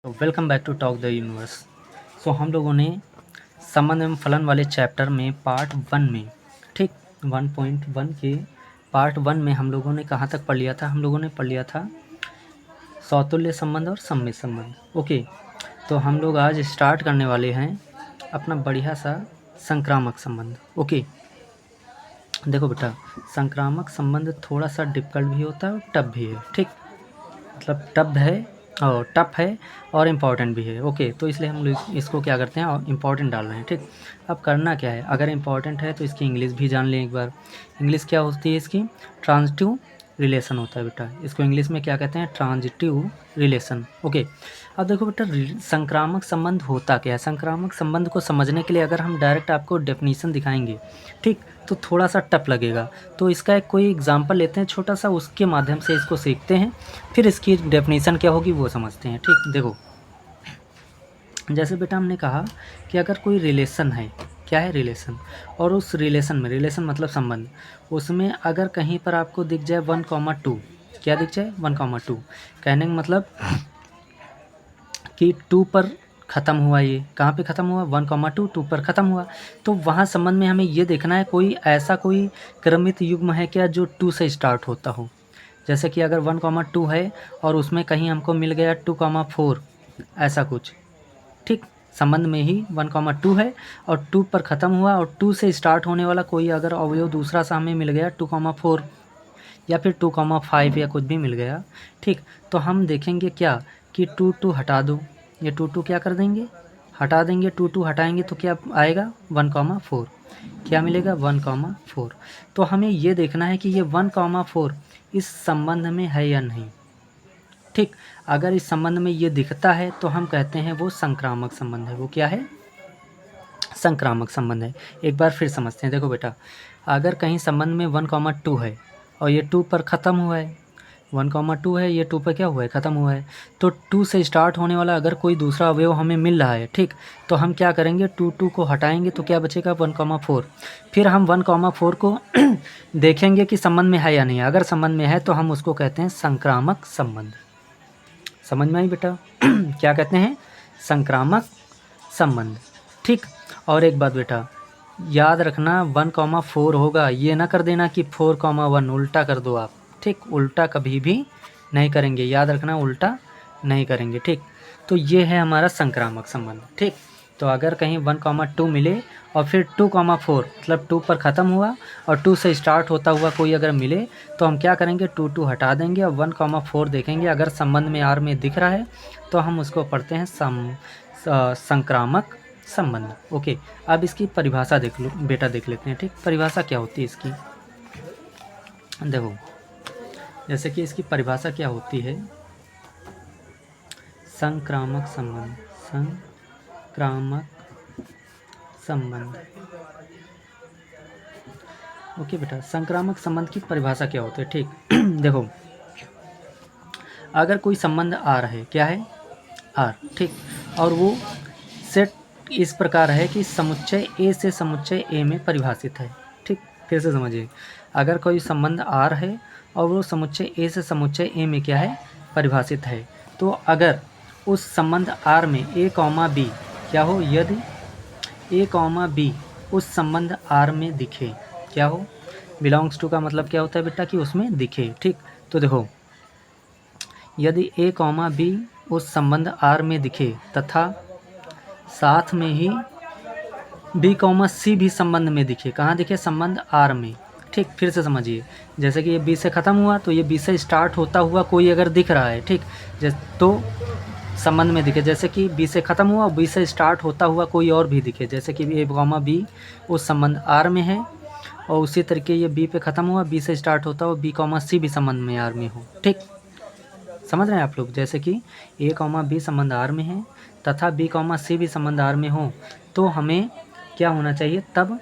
तो welcome back to talk the universe. So हम लोगों ने संबंध एवं फलन वाले चैप्टर में पार्ट 1 में ठीक 1.1 के पार्ट 1 में हम लोगों ने कहाँ तक पढ़ लिया था। हम लोगों ने पढ़ लिया था सौतुल्य संबंध और सममित संबंध। ओके, तो हम लोग आज स्टार्ट करने वाले हैं अपना बढ़िया सा संक्रामक संबंध। ओके, देखो बेटा, संक्रामक संबंध थोड़ा सा डिफिकल्ट भी होता है और टफ भी है। ठीक, मतलब टफ है और इम्पॉर्टेंट भी है। ओके, तो इसलिए हम लोग इसको क्या करते हैं और इम्पॉर्टेंट डाल रहे हैं। ठीक, अब करना क्या है, अगर इम्पॉर्टेंट है तो इसकी इंग्लिश भी जान लें एक बार। इंग्लिश क्या होती है इसकी? ट्रांजिटिव रिलेशन होता है बेटा। इसको इंग्लिश में क्या कहते हैं? Transitive relation. ओके, अब देखो बेटा, संक्रामक संबंध होता क्या है। संक्रामक संबंध को समझने के लिए अगर हम डायरेक्ट आपको डेफिनीशन दिखाएंगे ठीक, तो थोड़ा सा टफ लगेगा। तो इसका एक कोई एग्जांपल लेते हैं छोटा सा, उसके माध्यम से इसको सीखते हैं, फिर इसकी डेफिनीशन क्या होगी वो समझते हैं। ठीक, देखो, जैसे बेटा हमने कहा कि अगर कोई रिलेशन है, क्या है रिलेशन, और उस रिलेशन में, रिलेशन मतलब संबंध, उसमें अगर कहीं पर आपको दिख जाए 1,2, क्या दिख जाए 1,2, कहने का मतलब कि 2 पर ख़त्म हुआ। ये कहाँ पे ख़त्म हुआ? 1,2 2 पर ख़त्म हुआ। तो वहाँ संबंध में हमें ये देखना है कोई ऐसा कोई क्रमित युग्म है क्या जो 2 से स्टार्ट होता हो। जैसे कि अगर 1,2 है और उसमें कहीं हमको मिल गया 2,4, ऐसा कुछ। ठीक, संबंध में ही 1,2 है और 2 पर ख़त्म हुआ और 2 से स्टार्ट होने वाला कोई अगर अवयव दूसरा सा हमें मिल गया 2,4 या फिर 2,5 या कुछ भी मिल गया। ठीक, तो हम देखेंगे क्या कि 2 हटा दो, ये 2 क्या कर देंगे? हटा देंगे। 2 हटाएंगे तो क्या आएगा? 1,4। क्या मिलेगा? 1,4। तो हमें ये देखना है कि ये 1,4 इस संबंध में है या नहीं। ठीक, अगर इस संबंध में ये दिखता है तो हम कहते हैं वो संक्रामक संबंध है। वो क्या है? संक्रामक संबंध है। एक बार फिर समझते हैं। देखो बेटा, अगर कहीं संबंध में 1,2 है और ये 2 पर ख़त्म हुआ है, 1,2 है, ये 2 पर क्या हुआ है? ख़त्म हुआ है। तो 2 से स्टार्ट होने वाला अगर कोई दूसरा अवयव हमें मिल रहा है, ठीक, तो हम क्या करेंगे? 2 को हटाएंगे तो क्या बचेगा? 1,4। फिर हम 1,4 को देखेंगे कि संबंध में है या नहीं। अगर संबंध में है तो हम उसको कहते हैं संक्रामक संबंध। समझ में आई बेटा? क्या कहते हैं? संक्रामक संबंध। ठीक, और एक बात बेटा, याद रखना 1,4 होगा, ये ना कर देना कि 4,1, उल्टा कर दो आप। ठीक, उल्टा कभी भी नहीं करेंगे, याद रखना, उल्टा नहीं करेंगे। ठीक, तो ये है हमारा संक्रामक संबंध। ठीक, तो अगर कहीं 1,2 मिले और फिर 2,4 मतलब 2 पर ख़त्म हुआ और 2 से स्टार्ट होता हुआ कोई अगर मिले तो हम क्या करेंगे? 2 हटा देंगे और 1,4 देखेंगे। अगर संबंध में आर में दिख रहा है तो हम उसको पढ़ते हैं संक्रामक संबंध। ओके, अब इसकी परिभाषा देख लो बेटा, देख लेते हैं। ठीक, परिभाषा क्या होती है इसकी? देखो, जैसे कि इसकी परिभाषा क्या होती है? संक्रामक संबंध, संक्रामक संबंध। ओके बेटा, संक्रामक संबंध की परिभाषा क्या होती है? ठीक देखो, अगर कोई संबंध आर है, क्या है? आर। ठीक, और वो सेट इस प्रकार है कि समुच्चय ए से समुच्चय ए में परिभाषित है। ठीक, फिर से समझिए, अगर कोई संबंध आर है और वो समुच्चय ए से समुच्चय ए में क्या है? परिभाषित है, तो अगर उस संबंध आर में ए कॉमा बी क्या हो? यदि ए कॉमा बी उस संबंध आर में दिखे, क्या हो? बिलोंग्स टू का मतलब क्या होता है बेटा? कि उसमें दिखे। ठीक, तो देखो, यदि ए कॉमा बी उस संबंध आर में दिखे तथा साथ में ही बी कॉमा सी भी संबंध में दिखे। कहाँ दिखे? संबंध आर में। ठीक, फिर से समझिए, जैसे कि ये बी से ख़त्म हुआ तो ये बी से स्टार्ट होता हुआ कोई अगर दिख रहा है, ठीक, तो संबंध में दिखे। जैसे कि बी से ख़त्म हुआ, बी से स्टार्ट होता हुआ कोई और भी दिखे, जैसे कि ए कॉमा बी उस संबंध आर में है और उसी तरीके ये बी पे ख़त्म हुआ, बी से स्टार्ट होता हुआ बी कॉमा सी भी संबंध में आर में हो। ठीक, समझ रहे हैं आप लोग? जैसे कि ए कॉमा बी संबंध आर में है तथा बी कॉमा सी भी संबंध आर में हो, तो हमें क्या होना चाहिए? तब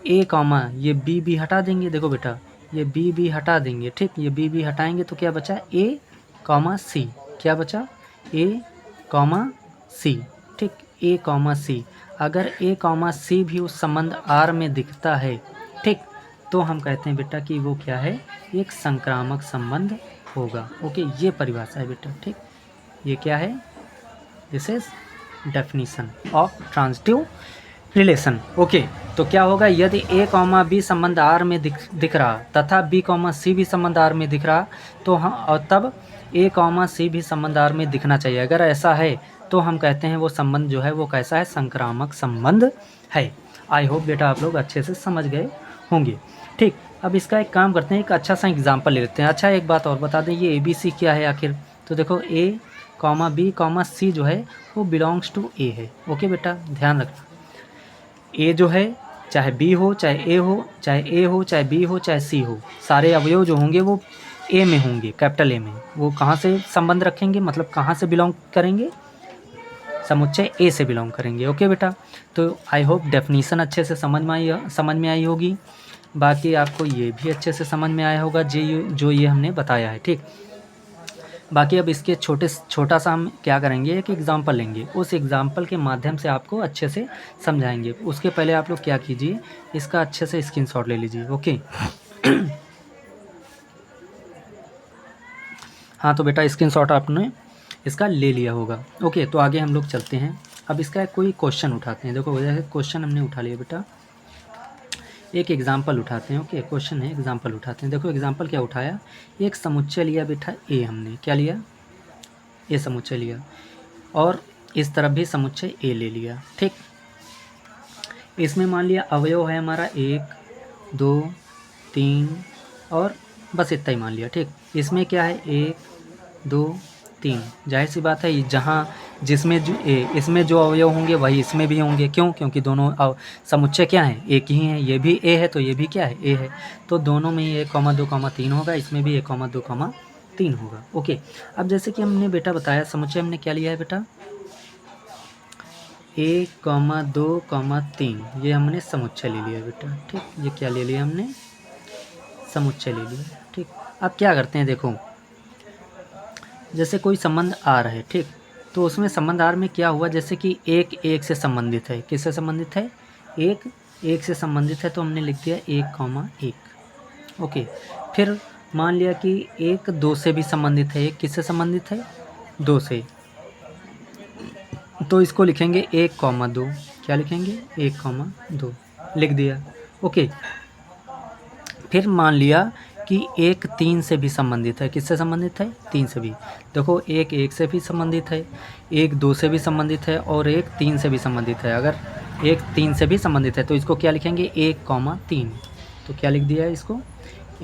ए कॉमा ये बी बी हटा देंगे। देखो बेटा, ये बी बी हटा देंगे। ठीक, ये बी बी हटाएंगे तो क्या बचा? ए कॉमा सी। क्या बचा? ए कॉमा सी। ठीक, ए कॉमा सी। अगर ए कॉमा सी भी उस संबंध आर में दिखता है, ठीक, तो हम कहते हैं बेटा कि वो क्या है? एक संक्रामक संबंध होगा। ओके, ये परिभाषा है बेटा। ठीक, ये क्या है? This is definition of transitive relation. Okay, तो क्या होगा, यदि ए कॉमा बी संबंध आर में दिख रहा तथा बी कॉमा सी भी संबंध आर में दिख रहा तो हम, और तब ए कॉमा सी भी संबंध आर में दिखना चाहिए। अगर ऐसा है तो हम कहते हैं वो संबंध जो है वो कैसा है? संक्रामक संबंध है। आई होप बेटा आप लोग अच्छे से समझ गए होंगे। ठीक, अब इसका एक काम करते हैं, एक अच्छा सा एग्जाम्पल ले लेते हैं। अच्छा, एक बात और बता दें, ये ए बी सी क्या है आखिर? तो देखो ए कॉमा बी कॉमा सी जो है वो बिलोंग्स टू ए है। ओके बेटा, ध्यान रखना, ए जो है चाहे बी हो चाहे ए हो, चाहे ए हो चाहे बी हो चाहे सी हो, सारे अवयव जो होंगे वो ए में होंगे, कैपिटल ए में। वो कहाँ से संबंध रखेंगे, मतलब कहाँ से बिलोंग करेंगे? समुच्चय ए से बिलोंग करेंगे। ओके बेटा, तो आई होप डेफिनीशन अच्छे से समझ में आई होगी। बाकी आपको ये भी अच्छे से समझ में आया होगा जो ये हमने बताया है। ठीक, बाकी अब इसके छोटा सा हम क्या करेंगे, एक एग्ज़ाम्पल लेंगे, उस एग्ज़ाम्पल के माध्यम से आपको अच्छे से समझाएंगे। उसके पहले आप लोग क्या कीजिए, इसका अच्छे से स्क्रीनशॉट ले लीजिए। ओके हाँ, तो बेटा स्क्रीनशॉट आपने इसका ले लिया होगा। ओके, तो आगे हम लोग चलते हैं। अब इसका कोई क्वेश्चन उठाते हैं। देखो, जैसे क्वेश्चन हमने उठा लिया बेटा, एक एग्जाम्पल उठाते हैं। ओके, क्वेश्चन है, एग्जाम्पल उठाते हैं। देखो एग्जाम्पल क्या उठाया, एक समुच्चय लिया बेटा ए, हमने क्या लिया? ए समुच्चय लिया, और इस तरफ भी समुच्चय ए ले लिया। ठीक, इसमें मान लिया अवयव है हमारा 1 2 3 और बस इतना ही मान लिया। ठीक, इसमें क्या है 1 2 3, जाहिर सी बात है जहाँ जिसमें जो इसमें जो अवयव होंगे वही इसमें भी होंगे। क्यों? क्योंकि दोनों समुच्चय क्या है? एक ही है। ये भी ए है तो ये भी क्या है? ए है। तो दोनों में ही 1 2 3 होगा, इसमें भी 1 2 3 होगा। ओके, अब जैसे कि हमने बेटा बताया, समुच्चय हमने क्या लिया है बेटा? 1 2 3, ये हमने समुच्चय ले लिया बेटा। ठीक, ये क्या ले लिया हमने? समुच्चय ले लिया। ठीक, अब क्या करते हैं, देखो जैसे कोई संबंध आर है, ठीक, तो उसमें संबंध आर में क्या हुआ, जैसे कि एक से संबंधित है। किससे संबंधित है? एक से संबंधित है, तो हमने लिख दिया 1 1। ओके, फिर मान लिया कि 1 2 से भी संबंधित है। एक किससे संबंधित है? 2 से, तो इसको लिखेंगे 1 2। क्या लिखेंगे? 1 2 लिख दिया। ओके, फिर मान लिया कि 1 3 से भी संबंधित है। किससे संबंधित है? 3 से भी। देखो 1 से भी संबंधित है, 1 2 से भी संबंधित है और 1 3 से भी संबंधित है। अगर 1 3 से भी संबंधित है तो इसको क्या लिखेंगे? 1 3। तो क्या लिख दिया है इसको?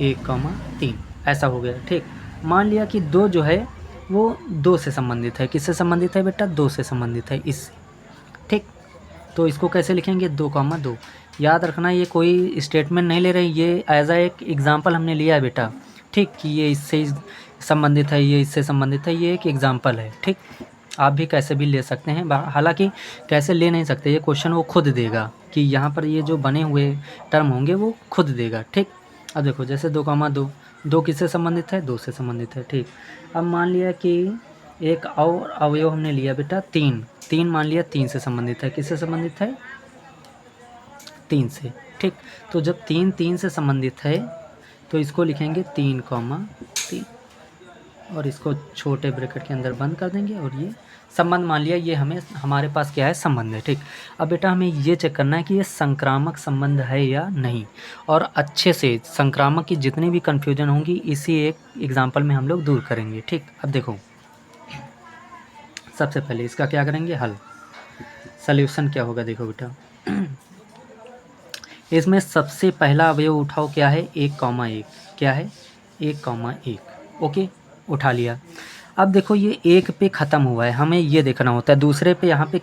1 3, ऐसा हो गया। ठीक, मान लिया कि 2 जो है वो 2 से संबंधित है। किससे संबंधित है बेटा? 2 से संबंधित है, इससे। ठीक, तो इसको कैसे लिखेंगे? 2 2। याद रखना, ये कोई स्टेटमेंट नहीं ले रहे, ये एज आ एक एग्जांपल हमने लिया है बेटा। ठीक, कि ये इससे संबंधित है, ये इससे संबंधित है, ये एक एग्जांपल है। ठीक, आप भी कैसे भी ले सकते हैं, हालांकि कैसे ले नहीं सकते, ये क्वेश्चन वो खुद देगा कि यहाँ पर ये जो बने हुए टर्म होंगे वो खुद देगा। ठीक, अब देखो जैसे 2 2, 2 किससे संबंधित है? 2 से संबंधित है। ठीक, अब मान लिया कि एक और अवयव हमने लिया बेटा 3 मान लिया 3 से संबंधित है। किससे संबंधित है? 3 से। ठीक, तो जब 3 से संबंधित है तो इसको लिखेंगे 3 3 और इसको छोटे ब्रैकेट के अंदर बंद कर देंगे और ये संबंध मान लिया, ये हमारे पास क्या है? संबंध है। ठीक, अब बेटा हमें ये चेक करना है कि ये संक्रामक संबंध है या नहीं, और अच्छे से संक्रामक की जितनी भी कन्फ्यूजन होंगी इसी एक एग्जाम्पल में हम लोग दूर करेंगे। ठीक, अब देखो सबसे पहले इसका क्या करेंगे? हल, सल्यूशन क्या होगा? देखो बेटा इसमें सबसे पहला अवयव उठाओ, क्या है? 1 1। क्या है? 1 1। ओके, उठा लिया। अब देखो ये 1 पे ख़त्म हुआ है, हमें ये देखना होता है। दूसरे पे यहाँ पे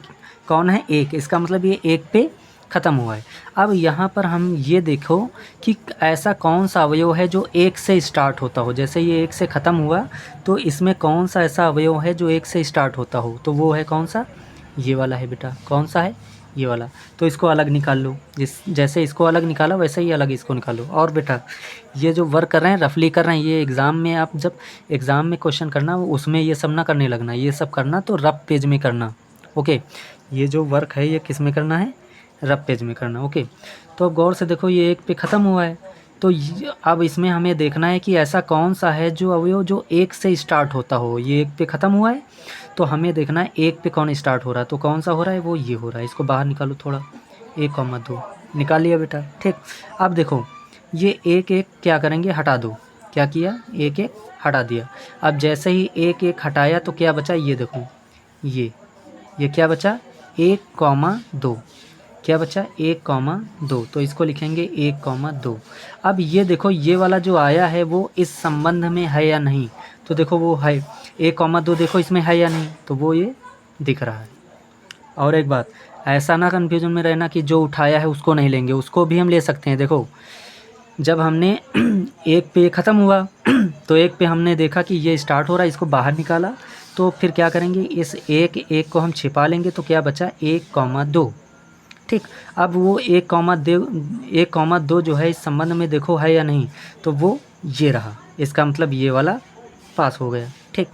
कौन है? 1, इसका मतलब ये 1 पे ख़त्म हुआ है। अब यहाँ पर हम ये देखो कि ऐसा कौन सा अवयव है जो 1 से स्टार्ट होता हो। जैसे ये 1 से ख़त्म हुआ तो इसमें कौन सा ऐसा अवयव है जो 1 से स्टार्ट होता हो, तो वो है कौन सा? ये वाला है बेटा। कौन सा है? ये वाला। तो इसको अलग निकाल लो, जैसे इसको अलग निकाला वैसे ही अलग इसको निकालो। और बेटा ये जो वर्क कर रहे हैं रफली कर रहे हैं, ये एग्ज़ाम में आप जब एग्ज़ाम में क्वेश्चन करना उसमें ये सब ना करने लगना, ये सब करना तो रफ पेज में करना। ओके, ये जो वर्क है ये किस में करना है? रफ पेज में करना। ओके, तो अब गौर से देखो ये 1 पे ख़त्म हुआ है, तो अब इसमें हमें देखना है कि ऐसा कौन सा है जो अवयव जो 1 से स्टार्ट होता हो। ये 1 पे ख़त्म हुआ है तो हमें देखना है एक पे कौन स्टार्ट हो रहा है, तो कौन सा हो रहा है, वो ये हो रहा है। इसको बाहर निकालो थोड़ा, 1,2 निकाल लिया बेटा, ठीक। अब देखो ये एक एक क्या करेंगे, हटा दो। क्या किया, एक एक हटा दिया। अब जैसे ही एक एक हटाया तो क्या बचा, ये देखो ये क्या बचा, 1,2। क्या बचा, 1,2। तो इसको लिखेंगे 1,2। अब ये देखो ये वाला जो आया है वो इस संबंध में है या नहीं, तो देखो वो है 1,2, देखो इसमें है या नहीं, तो वो ये दिख रहा है। और एक बात, ऐसा ना कन्फ्यूजन में रहना कि जो उठाया है उसको नहीं लेंगे, उसको भी हम ले सकते हैं। देखो जब हमने एक पे ख़त्म हुआ तो एक पे हमने देखा कि ये स्टार्ट हो रहा है, इसको बाहर निकाला, तो फिर क्या करेंगे, इस एक एक को हम छिपा लेंगे, तो क्या बचा, 1,2, ठीक। अब वो 1,2 जो है इस संबंध में देखो है या नहीं, तो वो ये रहा, इसका मतलब ये वाला पास हो गया, ठीक।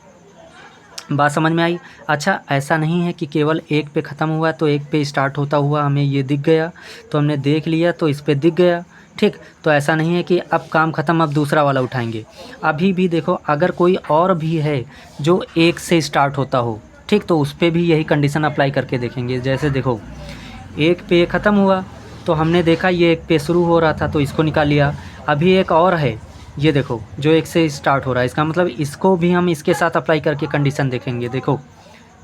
बात समझ में आई। अच्छा ऐसा नहीं है कि केवल एक पे ख़त्म हुआ तो एक पे स्टार्ट होता हुआ हमें ये दिख गया, तो हमने देख लिया तो इस पे दिख गया, ठीक। तो ऐसा नहीं है कि अब काम ख़त्म, अब दूसरा वाला उठाएंगे। अभी भी देखो अगर कोई और भी है जो एक से स्टार्ट होता हो, ठीक, तो उस पर भी यही कंडीशन अप्लाई करके देखेंगे। जैसे देखो एक पे ख़त्म हुआ तो हमने देखा ये एक पे शुरू हो रहा था तो इसको निकाल लिया। अभी एक और है, ये देखो जो एक से स्टार्ट हो रहा है, इसका मतलब इसको भी हम इसके साथ अप्लाई करके कंडीशन देखेंगे। देखो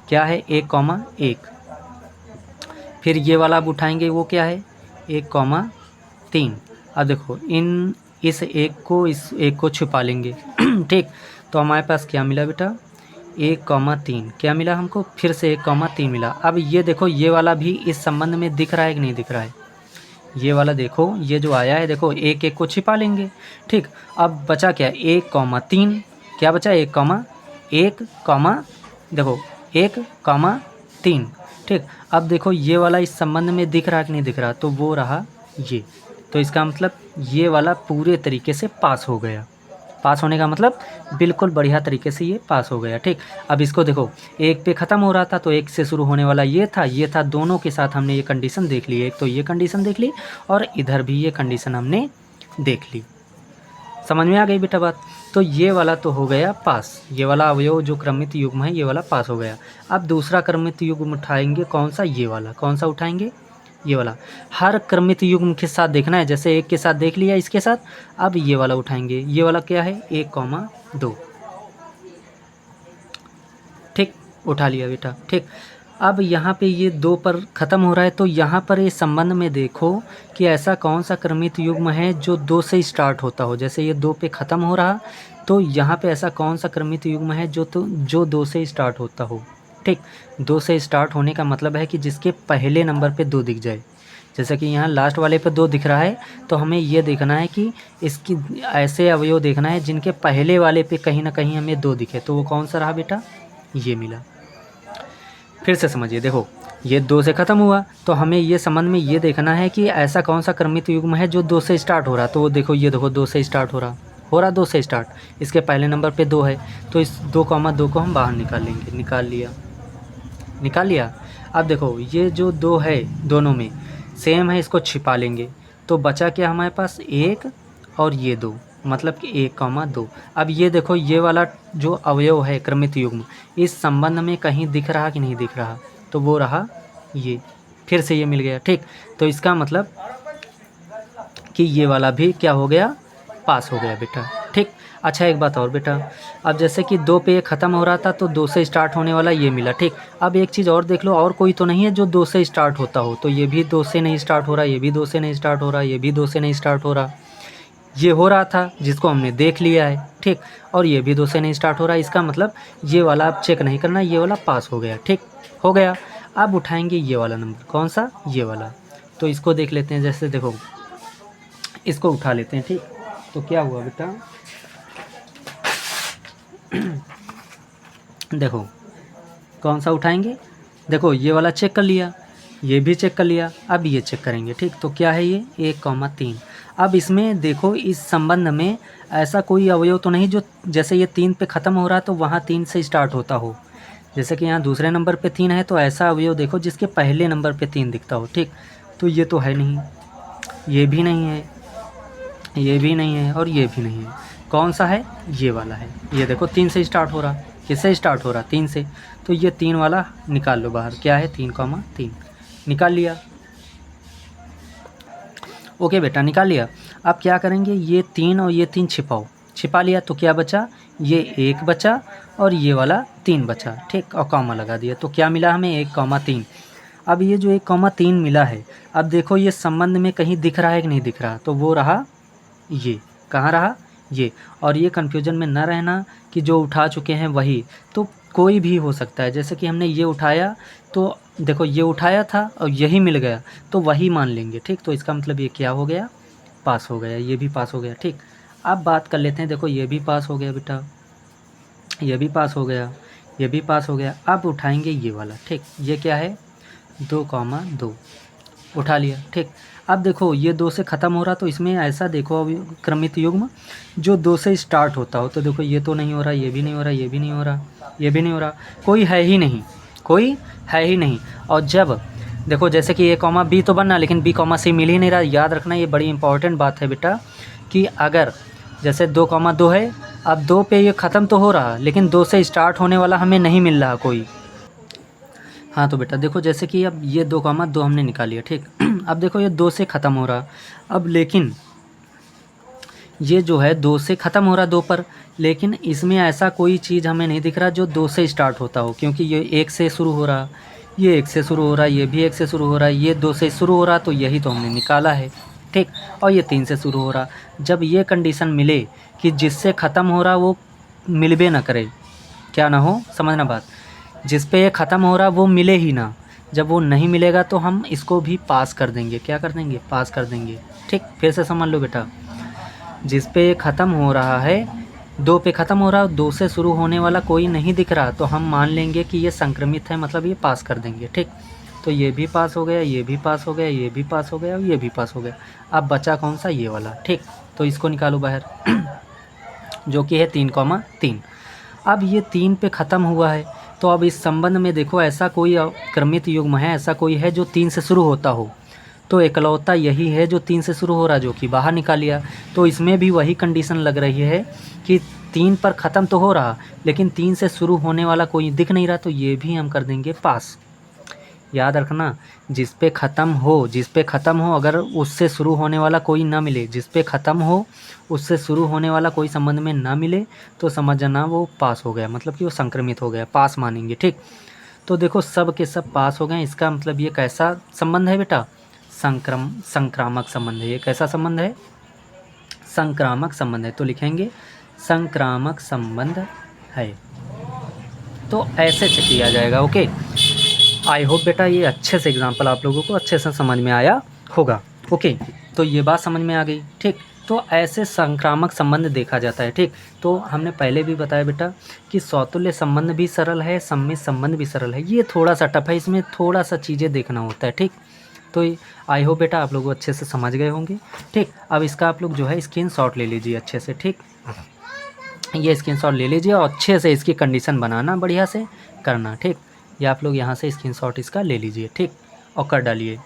क्या है, 1,1। फिर ये वाला अब उठाएंगे, वो क्या है, 1,3। अब देखो इस एक को छुपा लेंगे ठीक। तो हमारे पास क्या मिला बेटा, 1,3 क्या मिला हमको, फिर से 1,3 मिला। अब ये देखो ये वाला भी इस संबंध में दिख रहा है कि नहीं दिख रहा है, ये वाला देखो ये जो आया है, देखो एक एक को छिपा लेंगे, ठीक। अब बचा क्या, 1,3, क्या बचा, 1,1, देखो 1,3, ठीक। अब देखो ये वाला इस संबंध में दिख रहा है कि नहीं दिख रहा, तो वो रहा ये। तो इसका मतलब ये वाला पूरे तरीके से पास हो गया। पास होने का मतलब बिल्कुल बढ़िया तरीके से ये पास हो गया, ठीक। अब इसको देखो एक पे ख़त्म हो रहा था तो एक से शुरू होने वाला ये था, दोनों के साथ हमने ये कंडीशन देख ली। एक तो ये कंडीशन देख ली और इधर भी ये कंडीशन हमने देख ली। समझ में आ गई बेटा बात। तो ये वाला तो हो गया पास, ये वाला अवयव जो क्रमित युग्म है ये वाला पास हो गया। अब दूसरा क्रमित युग्म उठाएंगे, कौन सा, ये वाला। कौन सा उठाएंगे, ये वाला। हर क्रमित युग्म के साथ देखना है, जैसे एक के साथ देख लिया इसके साथ, अब ये वाला उठाएंगे। ये वाला क्या है, 1,2, ठीक, उठा लिया बेटा, ठीक। अब यहाँ पे ये 2 पर ख़त्म हो रहा है, तो यहाँ पर ये संबंध में देखो कि ऐसा कौन सा क्रमित युग्म है जो 2 से स्टार्ट होता हो। जैसे ये 2 पे ख़त्म हो रहा, तो यहाँ पे ऐसा कौन सा क्रमित युग्म है जो 2 से स्टार्ट होता हो, ठीक। 2 से स्टार्ट होने का मतलब है कि जिसके पहले नंबर पे 2 दिख जाए। जैसे कि यहाँ लास्ट वाले पे 2 दिख रहा है, तो हमें ये देखना है कि इसकी ऐसे अवयव देखना है जिनके पहले वाले पे कहीं ना कहीं हमें 2 दिखे। तो वो कौन सा रहा बेटा, ये मिला। फिर से समझिए, देखो ये 2 से ख़त्म हुआ तो हमें ये संबंध में ये देखना है कि ऐसा कौन सा क्रमित युग्म है जो 2 से स्टार्ट हो रहा। तो देखो ये देखो 2 से स्टार्ट हो रहा 2 से स्टार्ट, इसके पहले नंबर पे 2 है, तो इस 2,2 को हम बाहर निकाल लेंगे। निकाल लिया। अब देखो ये जो 2 है दोनों में सेम है, इसको छिपा लेंगे। तो बचा क्या हमारे पास, 1 और ये 2, मतलब कि 1,2। अब ये देखो ये वाला जो अवयव है क्रमित युग्म, इस संबंध में कहीं दिख रहा कि नहीं दिख रहा, तो वो रहा ये, फिर से ये मिल गया, ठीक। तो इसका मतलब कि ये वाला भी क्या हो गया, पास हो गया बेटा, ठीक। अच्छा एक बात और बेटा, अब जैसे कि 2 पे ख़त्म हो रहा था तो 2 से स्टार्ट होने वाला ये मिला, ठीक। अब एक चीज़ और देख लो, और कोई तो नहीं है जो 2 से स्टार्ट होता हो। तो ये भी 2 से नहीं स्टार्ट हो रहा, ये भी 2 से नहीं स्टार्ट हो रहा, ये भी 2 से नहीं स्टार्ट हो रहा। ये हो रहा था जिसको हमने देख लिया है, ठीक। और ये भी 2 से नहीं स्टार्ट हो रहा, इसका मतलब ये वाला आप चेक नहीं करना, ये वाला पास हो गया, ठीक हो गया। अब उठाएंगे ये वाला नंबर, कौन सा, ये वाला। तो इसको देख लेते हैं, जैसे देखो इसको उठा लेते हैं, ठीक। तो क्या हुआ बेटा देखो कौन सा उठाएंगे, देखो ये वाला चेक कर लिया, ये भी चेक कर लिया, अब ये चेक करेंगे, ठीक। तो क्या है ये, 1,3। अब इसमें देखो इस संबंध में ऐसा कोई अवयव तो नहीं जो जैसे ये 3 पे ख़त्म हो रहा है तो वहाँ 3 से स्टार्ट होता हो। जैसे कि यहाँ दूसरे नंबर पे 3 है, तो ऐसा अवयव देखो जिसके पहले नंबर पे 3 दिखता हो, ठीक। तो ये तो है नहीं, ये भी नहीं है, ये भी नहीं है और ये भी नहीं है। कौन सा है, ये वाला है। ये देखो 3 से स्टार्ट हो रहा, किससे स्टार्ट हो रहा, 3 से। तो ये 3 वाला निकाल लो बाहर, क्या है 3,3 निकाल लिया। ओके बेटा निकाल लिया। अब क्या करेंगे, ये 3 और ये 3 छिपाओ, छिपा लिया तो क्या बचा, ये 1 बचा और ये वाला 3 बचा, ठीक, और कॉमा लगा दिया। तो क्या मिला हमें 1,3। अब ये जो 1,3 मिला है, अब देखो ये संबंध में कहीं दिख रहा है कि नहीं दिख रहा, तो वो रहा ये, कहाँ रहा ये। और ये कन्फ्यूजन में ना रहना कि जो उठा चुके हैं वही, तो कोई भी हो सकता है। जैसे कि हमने ये उठाया तो देखो ये उठाया था और यही मिल गया तो वही मान लेंगे, ठीक। तो इसका मतलब ये क्या हो गया, पास हो गया, ये भी पास हो गया, ठीक। अब बात कर लेते हैं, देखो ये भी पास हो गया बेटा, ये भी पास हो गया, ये भी पास हो गया। अब उठाएंगे ये वाला, ठीक, ये क्या है 2,2 उठा लिया, ठीक। अब देखो ये 2 से ख़त्म हो रहा, तो इसमें ऐसा देखो अब क्रमित युग्म जो 2 से स्टार्ट होता हो, तो देखो ये तो नहीं हो रहा, ये भी नहीं हो रहा, ये भी नहीं हो रहा, ये भी नहीं हो रहा, कोई है ही नहीं, कोई है ही नहीं। और जब देखो जैसे कि A, B तो बनना, लेकिन B, C मिल ही नहीं रहा। याद रखना ये बड़ी इंपॉर्टेंट बात है बेटा, कि अगर जैसे 2,2 है, अब 2 पे ये ख़त्म तो हो रहा, लेकिन 2 से स्टार्ट होने वाला हमें नहीं मिल रहा कोई। हाँ तो बेटा देखो जैसे कि अब ये 2,2 हमने निकाल लिया, ठीक। अब देखो ये 2 से ख़त्म हो रहा, अब लेकिन ये जो है 2 से ख़त्म हो रहा 2 पर, लेकिन इसमें ऐसा कोई चीज़ हमें नहीं दिख रहा जो 2 से स्टार्ट होता हो, क्योंकि ये 1 से शुरू हो रहा, ये 1 से शुरू हो रहा, ये भी 1 से शुरू हो रहा, ये 2 से शुरू हो रहा, तो यही तो हमने निकाला है, ठीक। और ये 3 से शुरू हो रहा। जब ये कंडीशन मिले कि जिससे ख़त्म हो रहा वो मिलबे ना करे, क्या ना हो, समझना बात, जिस पे ये ख़त्म हो रहा वो मिले ही ना, जब वो नहीं मिलेगा तो हम इसको भी पास कर देंगे, क्या कर देंगे, पास कर देंगे, ठीक। फिर से समझ लो बेटा, जिस पे ये ख़त्म हो रहा है, 2 पे ख़त्म हो रहा, 2 से शुरू होने वाला कोई नहीं दिख रहा, तो हम मान लेंगे कि ये संक्रमित है, मतलब ये पास कर देंगे, ठीक। तो ये भी पास हो गया, ये भी पास हो गया, ये भी पास हो गया और ये भी पास हो गया। अब बचा कौन सा, ये वाला, ठीक। तो इसको निकालो बाहर जो कि है 3,3। अब ये 3 पे ख़त्म हुआ है, तो अब इस संबंध में देखो ऐसा कोई क्रमित युग्म है, ऐसा कोई है जो 3 से शुरू होता हो, तो एकलौता यही है जो 3 से शुरू हो रहा, जो कि बाहर निकाल लिया। तो इसमें भी वही कंडीशन लग रही है कि 3 पर ख़त्म तो हो रहा, लेकिन 3 से शुरू होने वाला कोई दिख नहीं रहा, तो ये भी हम कर देंगे पास। याद रखना, जिस पे ख़त्म हो, जिस पे ख़त्म हो, अगर उससे शुरू होने वाला कोई ना मिले, जिस पे ख़त्म हो उससे शुरू होने वाला कोई संबंध में ना मिले, तो समझना वो पास हो गया, मतलब कि वो संक्रमित हो गया, पास मानेंगे, ठीक। तो देखो सब के सब पास हो गए, इसका मतलब ये कैसा संबंध है बेटा, संक्रामक संबंध है। ये कैसा संबंध है, संक्रामक संबंध है। तो लिखेंगे संक्रामक संबंध है, तो ऐसे चेक किया जाएगा, ओके। आई होप बेटा ये अच्छे से एग्जाम्पल आप लोगों को अच्छे से समझ में आया होगा, ओके। तो ये बात समझ में आ गई, ठीक। तो ऐसे संक्रामक संबंध देखा जाता है, ठीक। तो हमने पहले भी बताया बेटा कि सौतुल्य संबंध भी सरल है, सम्मित संबंध भी सरल है। ये थोड़ा सा टफ है, इसमें थोड़ा सा चीज़ें देखना होता है, ठीक। तो आई होप बेटा आप लोग अच्छे से समझ गए होंगे, ठीक। अब इसका आप लोग जो है स्क्रीनशॉट ले लीजिए अच्छे से, ठीक। ये स्क्रीनशॉट ले लीजिए और अच्छे से इसकी कंडीशन बनाना, बढ़िया से करना, ठीक। ये आप लोग यहाँ से स्क्रीनशॉट इसका ले लीजिए, ठीक, और कर डालिए।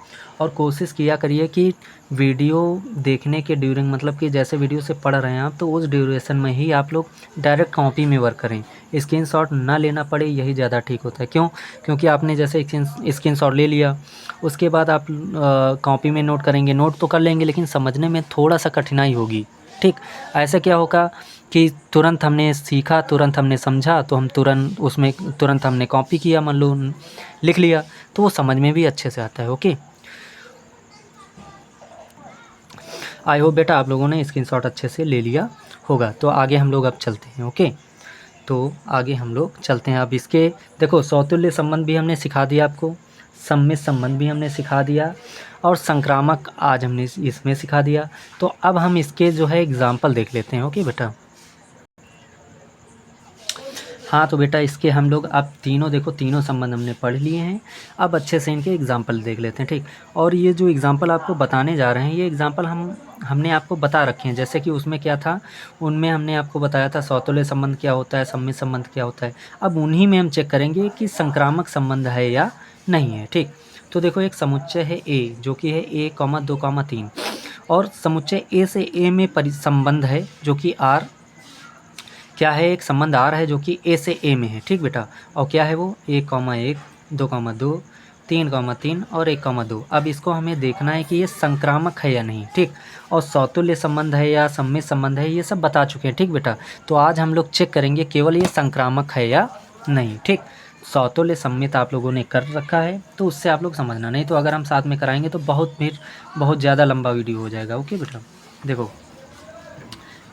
और कोशिश किया करिए कि वीडियो देखने के ड्यूरिंग, मतलब कि जैसे वीडियो से पढ़ रहे हैं आप, तो उस ड्यूरेशन में ही आप लोग डायरेक्ट कॉपी में वर्क करें, स्क्रीनशॉट ना लेना पड़े, यही ज़्यादा ठीक होता है। क्यों, क्योंकि आपने जैसे स्क्रीनशॉट ले लिया, उसके बाद आप कॉपी में नोट करेंगे, नोट तो कर लेंगे लेकिन समझने में थोड़ा सा कठिनाई होगी, ठीक। ऐसे क्या होगा कि तुरंत हमने सीखा, तुरंत हमने समझा, तो हम तुरंत हमने कॉपी किया, मान लो लिख लिया, तो वो समझ में भी अच्छे से आता है, ओके। आई होप बेटा आप लोगों ने स्क्रीनशॉट अच्छे से ले लिया होगा। तो आगे हम लोग अब चलते हैं, ओके। तो आगे हम लोग चलते हैं। अब इसके देखो सौतुल्य संबंध भी हमने सिखा दिया आपको, सम्मित संबंध भी हमने सिखा दिया, और संक्रामक आज हमने इसमें सिखा दिया। तो अब हम इसके जो है एग्ज़ाम्पल देख लेते हैं, ओके बेटा। हाँ तो बेटा इसके हम लोग अब तीनों देखो, तीनों संबंध हमने पढ़ लिए हैं, अब अच्छे से इनके एग्ज़ाम्पल देख लेते हैं, ठीक। और ये जो एग्ज़ाम्पल आपको बताने जा रहे हैं, ये एग्ज़ाम्पल हमने आपको बता रखे हैं। जैसे कि उसमें क्या था, उनमें हमने आपको बताया था सौतुल्य संबंध क्या होता है, सम्मित संबंध क्या होता है। अब उन्हीं में हम चेक करेंगे कि संक्रामक संबंध है या नहीं है, ठीक। तो देखो एक समुच्चय है ए, जो कि है A, 2, 3, और समुच्चय ए से ए में संबंध है जो कि R क्या है, एक संबंध आर है जो कि ए से ए में है, ठीक बेटा। और क्या है वो, 1,1, 2,2, 3,3 और 1,2। अब इसको हमें देखना है कि ये संक्रामक है या नहीं, ठीक। और सौतुल्य संबंध है या सममित संबंध है, ये सब बता चुके हैं, ठीक बेटा। तो आज हम लोग चेक करेंगे केवल ये संक्रामक है या नहीं, ठीक। सौतुल्य सम्मित आप लोगों ने कर रखा है तो उससे आप लोग समझना, नहीं तो अगर हम साथ में कराएंगे तो बहुत ज़्यादा लंबा वीडियो हो जाएगा। ओके बेटा, देखो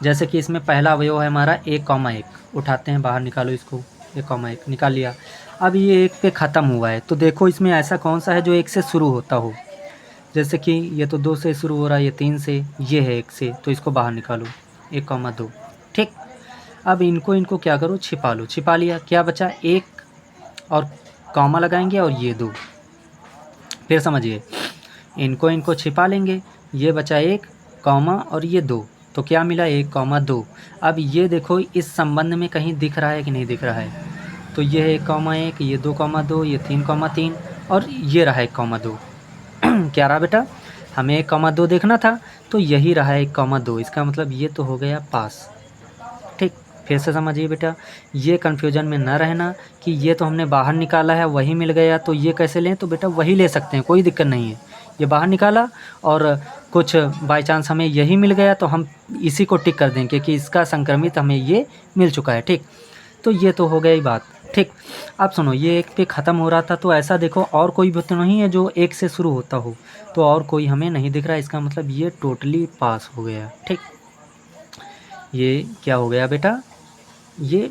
जैसे कि इसमें पहला अवयव है हमारा 1,1, उठाते हैं बाहर, निकालो इसको, 1,1 निकाल लिया। अब ये 1 पे ख़त्म हुआ है, तो देखो इसमें ऐसा कौन सा है जो 1 से शुरू होता हो। जैसे कि ये तो 2 से शुरू हो रहा है, ये 3 से, ये है 1 से, तो इसको बाहर निकालो, 1,2, ठीक। अब इनको क्या करो, छिपा लो, छिपा लिया, क्या बचा, 1 और कॉमा लगाएंगे और ये 2। फिर समझिए, इनको छिपा लेंगे, ये बचा 1 कॉमा और ये 2, तो क्या मिला, 1,2। अब ये देखो इस संबंध में कहीं दिख रहा है कि नहीं दिख रहा है, तो ये है 1,1, ये 2,2, ये 3,3 और ये रहा 1,2। क्या रहा बेटा, हमें 1,2 देखना था, तो यही रहा 1,2। इसका मतलब ये तो हो गया पास, ठीक। फिर से समझिए बेटा, ये कन्फ्यूजन में ना रहना कि ये तो हमने बाहर निकाला है वही मिल गया तो ये कैसे लें, तो बेटा वही ले सकते हैं, कोई दिक्कत नहीं है। ये बाहर निकाला और कुछ बाय चांस हमें यही मिल गया तो हम इसी को टिक कर देंगे कि इसका संक्रमित हमें ये मिल चुका है, ठीक। तो ये तो हो गई बात, ठीक। अब सुनो, ये 1 पे ख़त्म हो रहा था, तो ऐसा देखो और कोई भी तो नहीं है जो 1 से शुरू होता हो, तो और कोई हमें नहीं दिख रहा है। इसका मतलब ये टोटली पास हो गया, ठीक। ये क्या हो गया बेटा, ये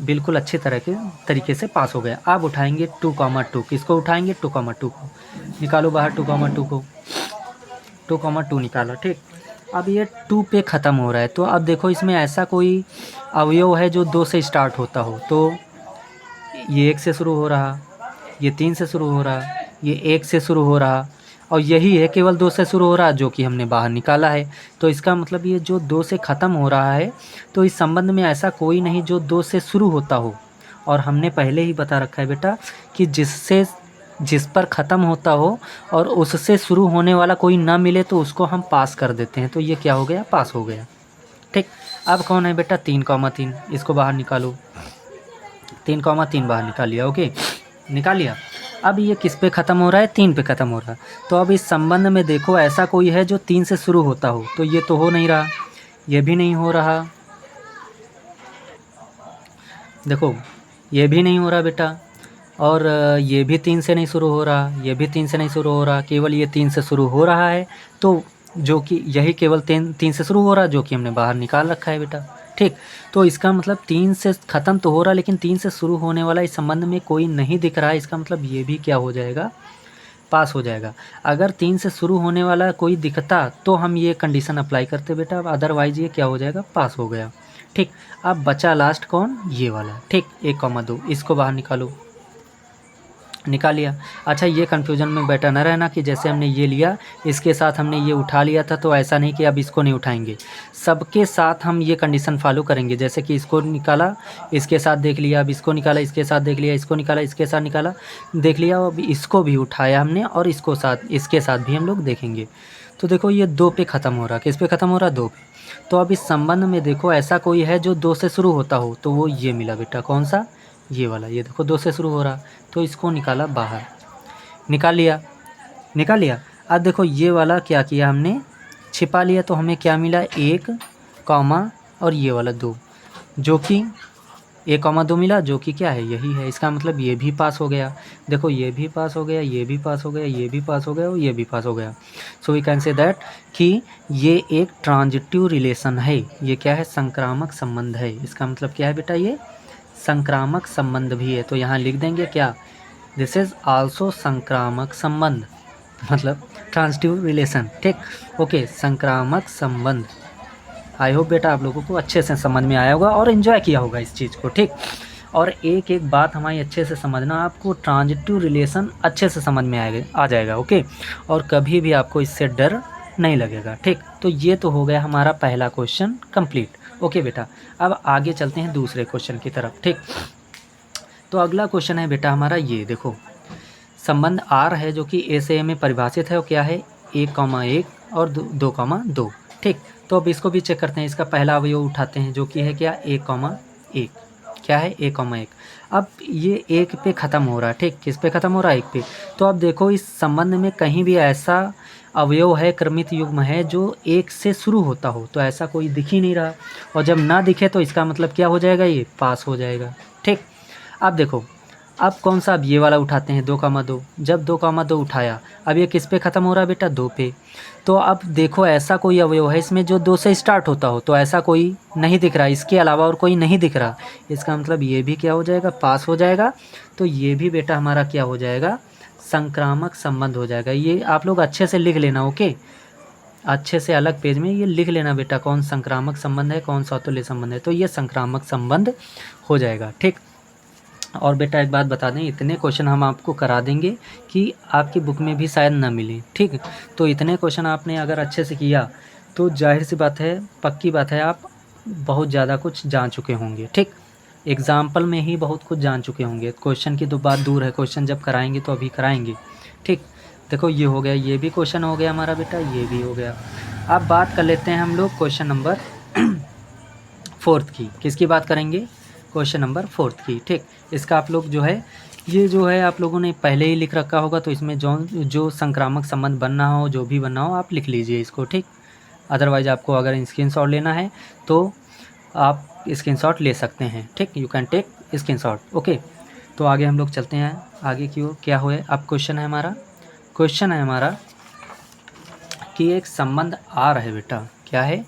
बिल्कुल अच्छे तरीके से पास हो गया। अब उठाएंगे 2,2, किसको उठाएंगे, 2,2 को निकालो बाहर, 2,2 को, 2,2 निकालो, ठीक। अब ये 2 पे ख़त्म हो रहा है, तो अब देखो इसमें ऐसा कोई अवयव है जो 2 से स्टार्ट होता हो, तो ये 1 से शुरू हो रहा, ये 3 से शुरू हो रहा, ये 1 से शुरू हो रहा, और यही है केवल 2 से शुरू हो रहा जो कि हमने बाहर निकाला है। तो इसका मतलब ये जो 2 से ख़त्म हो रहा है, तो इस संबंध में ऐसा कोई नहीं जो 2 से शुरू होता हो। और हमने पहले ही बता रखा है बेटा कि जिस पर ख़त्म होता हो और उससे शुरू होने वाला कोई ना मिले तो उसको हम पास कर देते हैं। तो ये क्या हो गया, पास हो गया, ठीक। अब कौन है बेटा, 3,3, इसको बाहर निकालो, 3,3 बाहर निकाल लिया, ओके, निकाल लिया। अब ये किस पे ख़त्म हो रहा है, 3 पे ख़त्म हो रहा है। तो अब इस संबंध में देखो ऐसा कोई है जो 3 से शुरू होता हो, तो ये तो हो नहीं रहा, ये भी नहीं हो रहा, देखो ये भी नहीं हो रहा बेटा, और ये भी 3 से नहीं शुरू हो रहा, ये भी 3 से नहीं शुरू हो रहा, केवल ये 3 से शुरू हो रहा है। तो जो कि यही केवल 3 से शुरू हो रहा है जो कि हमने बाहर निकाल रखा है बेटा, ठीक। तो इसका मतलब 3 से ख़त्म तो हो रहा है लेकिन 3 से शुरू होने वाला इस संबंध में कोई नहीं दिख रहा है। इसका मतलब ये भी क्या हो जाएगा, पास हो जाएगा। अगर 3 से शुरू होने वाला कोई दिखता तो हम ये कंडीशन अप्लाई करते बेटा, अदरवाइज़ ये क्या हो जाएगा, पास हो गया, ठीक। अब बचा लास्ट कौन, ये वाला, ठीक, 1,2, इसको बाहर निकालो, निकाल लिया। अच्छा, ये कन्फ्यूजन में बेटा न रहना कि जैसे हमने ये लिया इसके साथ हमने ये उठा लिया था, तो ऐसा नहीं कि अब इसको नहीं उठाएंगे, सबके साथ हम ये कंडीशन फॉलो करेंगे। जैसे कि इसको निकाला इसके साथ देख लिया, अब इसको निकाला इसके साथ देख लिया, इसको निकाला इसके साथ निकाला देख लिया, अब इसको भी उठाया हमने और इसके साथ भी हम लोग देखेंगे। तो देखो ये 2 पे ख़त्म हो रहा, किस पे ख़त्म हो रहा, 2 पे। तो अब इस संबंध में देखो ऐसा कोई है जो 2 से शुरू होता हो, तो वो ये मिला बेटा, कौन सा, ये वाला, ये देखो 2 से शुरू हो रहा, तो इसको निकाला बाहर, निकाल लिया, निकाल लिया। अब देखो ये वाला क्या किया हमने, छिपा लिया, तो हमें क्या मिला, 1 कॉमा और ये वाला 2, जो कि 1,2 मिला, जो कि क्या है, यही है। इसका मतलब ये भी पास हो गया, देखो ये भी पास हो गया, ये भी पास हो गया, ये भी पास हो गया और ये भी पास हो गया। So we can say that कि ये एक ट्रांजिटिव रिलेशन है, ये क्या है, संक्रामक संबंध है। इसका मतलब क्या है बेटा, ये संक्रामक संबंध भी है। तो यहाँ लिख देंगे क्या, दिस इज़ आल्सो संक्रामक संबंध, मतलब ट्रांजिटिव रिलेशन, ठीक, ओके, संक्रामक संबंध। आई होप बेटा आप लोगों को अच्छे से समझ में आया होगा और इन्जॉय किया होगा इस चीज़ को, ठीक। और एक एक बात हमारी अच्छे से समझना, आपको ट्रांजिटिव रिलेशन अच्छे से समझ में आ जाएगा, ओके, और कभी भी आपको इससे डर नहीं लगेगा, ठीक। तो ये तो हो गया हमारा पहला क्वेश्चन कंप्लीट, ओके बेटा। अब आगे चलते हैं दूसरे क्वेश्चन की तरफ, ठीक। तो अगला क्वेश्चन है बेटा हमारा, ये देखो संबंध आर है जो कि ए से ए में परिभाषित है, और क्या है, 1,1 और 2,2, ठीक। तो अब इसको भी चेक करते हैं, इसका पहला अवयव उठाते हैं जो कि है क्या, 1,1। क्या है, 1,1। अब ये 1 पे ख़त्म हो रहा है, ठीक। किस पे ख़त्म हो रहा है, 1 पे। तो अब देखो इस संबंध में कहीं भी ऐसा अवयव है, क्रमित युग्म है जो 1 से शुरू होता हो, तो ऐसा कोई दिख ही नहीं रहा। और जब ना दिखे तो इसका मतलब क्या हो जाएगा, ये पास हो जाएगा, ठीक। अब देखो, अब कौन सा, अब ये वाला उठाते हैं 2,2। जब 2,2 उठाया, अब ये किस पे ख़त्म हो रहा है बेटा, 2 पे। तो अब देखो ऐसा कोई अवयव है इसमें जो 2 से स्टार्ट होता हो, तो ऐसा कोई नहीं दिख रहा, इसके अलावा और कोई नहीं दिख रहा। इसका मतलब ये भी क्या हो जाएगा, पास हो जाएगा। तो ये भी बेटा हमारा क्या हो जाएगा, संक्रामक संबंध हो जाएगा। ये आप लोग अच्छे से लिख लेना, ओके। अच्छे से अलग पेज में ये लिख लेना बेटा, कौन संक्रामक संबंध है, कौन समतुल्य संबंध है। तो ये संक्रामक संबंध हो जाएगा, ठीक। और बेटा एक बात बता दें, इतने क्वेश्चन हम आपको करा देंगे कि आपकी बुक में भी शायद ना मिले, ठीक। तो इतने क्वेश्चन आपने अगर अच्छे से किया तो जाहिर सी बात है, पक्की बात है, आप बहुत ज़्यादा कुछ जान चुके होंगे, ठीक। एग्ज़ाम्पल में ही बहुत कुछ जान चुके होंगे। क्वेश्चन की तो बात दूर है, क्वेश्चन जब कराएंगे तो अभी कराएंगे, ठीक। देखो ये हो गया, ये भी क्वेश्चन हो गया हमारा बेटा, ये भी हो गया। अब बात कर लेते हैं हम लोग क्वेश्चन नंबर 4 की। किसकी बात करेंगे, क्वेश्चन नंबर 4 की, ठीक। इसका आप लोग जो है, ये जो है आप लोगों ने पहले ही लिख रखा होगा, तो इसमें जो संक्रामक संबंध बनना हो, जो भी बनना हो, आप लिख लीजिए इसको, ठीक। अदरवाइज़ आपको अगर स्क्रीनशॉट लेना है तो आप स्क्रीनशॉट ले सकते हैं, ठीक। You can take screenshot, okay. तो आगे हम लोग चलते हैं, आगे की ओर क्या हुआ। अब क्वेश्चन है हमारा कि एक संबंध आर है बेटा, क्या है,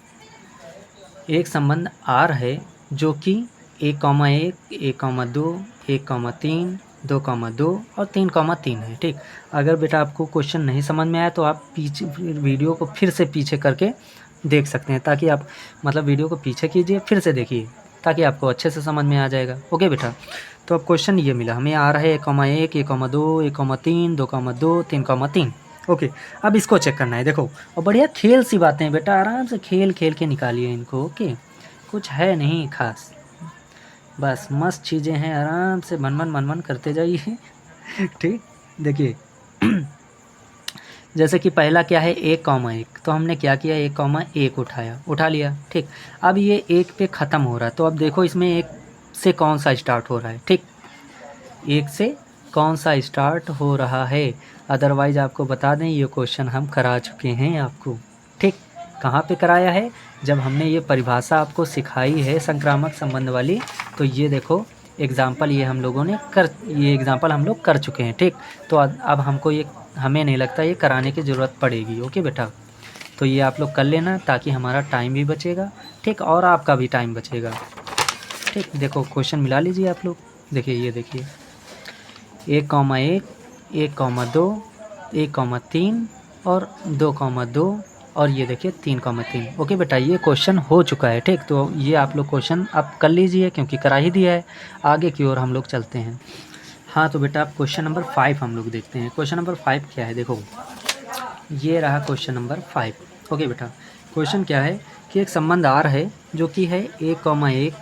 एक संबंध आर है जो कि 1,1, 1,2, 1,3, 2,2 और 3,3 है, ठीक। अगर बेटा आपको क्वेश्चन नहीं समझ में आया तो आप पीछे वीडियो को फिर से पीछे करके देख सकते हैं, ताकि आप मतलब वीडियो को पीछे कीजिए, फिर से देखिए, ताकि आपको अच्छे से समझ में आ जाएगा, ओके बेटा। तो अब क्वेश्चन ये मिला हमें, आ रहा है 1,1, 1,2, 1,3, 2,2, 3,3, ओके। अब इसको चेक करना है, देखो। और बढ़िया खेल सी बातें हैं बेटा, आराम से खेल खेल के निकालिए इनको, ओके। कुछ है नहीं खास, बस मस्त चीज़ें हैं, आराम से मनमन करते जाइए ठीक। देखिए जैसे कि पहला क्या है, 1,1, तो हमने क्या किया, 1,1 उठा लिया, ठीक। अब ये 1 पे ख़त्म हो रहा है, तो अब देखो इसमें 1 से कौन सा स्टार्ट हो रहा है, ठीक। 1 से कौन सा स्टार्ट हो रहा है। अदरवाइज़ आपको बता दें, ये क्वेश्चन हम करा चुके हैं आपको, ठीक। कहाँ पे कराया है, जब हमने ये परिभाषा आपको सिखाई है संक्रामक संबंध वाली, तो ये देखो एग्ज़ाम्पल ये एग्ज़ाम्पल हम लोग कर चुके हैं, ठीक। तो अब हमको ये, हमें नहीं लगता ये कराने की ज़रूरत पड़ेगी, ओके बेटा। तो ये आप लोग कर लेना, ताकि हमारा टाइम भी बचेगा, ठीक, और आपका भी टाइम बचेगा, ठीक। देखो क्वेश्चन मिला लीजिए आप लोग, देखिए ये देखिए 1,1, 1,2, 1,3 और 2,2 और ये देखिए 3,3, ओके बेटा। ये क्वेश्चन हो चुका है, ठीक। तो ये आप लोग क्वेश्चन आप कर लीजिए, क्योंकि करा ही दिया है। आगे की ओर हम लोग चलते हैं। हाँ तो बेटा आप क्वेश्चन नंबर 5 हम लोग देखते हैं। क्वेश्चन नंबर 5 क्या है, देखो ये रहा क्वेश्चन नंबर 5, ओके बेटा। क्वेश्चन क्या है कि एक संबंध आर है जो कि है 1,1,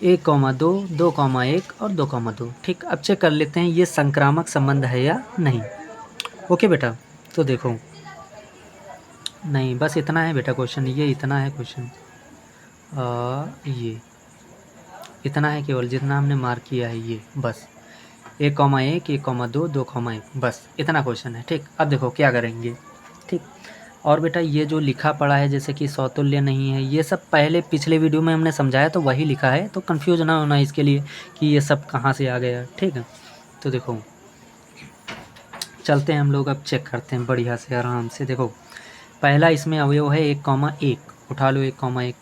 1,2, 2,1 और 2,2, ठीक। अब चेक कर लेते हैं ये संक्रामक संबंध है या नहीं, ओके बेटा। तो देखो, नहीं बस इतना है बेटा क्वेश्चन, ये इतना है क्वेश्चन, ये इतना है, केवल जितना हमने मार्क किया है ये बस 1,1, 1,2, 2,1, बस इतना क्वेश्चन है, ठीक। अब देखो क्या करेंगे, ठीक। और बेटा ये जो लिखा पड़ा है जैसे कि समतुल्य नहीं है, ये सब पहले पिछले वीडियो में हमने समझाया, तो वही लिखा है, तो कंफ्यूज ना होना इसके लिए कि ये सब कहाँ से आ गया, ठीक है। तो देखो चलते हैं हम लोग, अब चेक करते हैं बढ़िया से आराम से। देखो पहला इसमें अवयव है 1,1, उठा लो 1,1,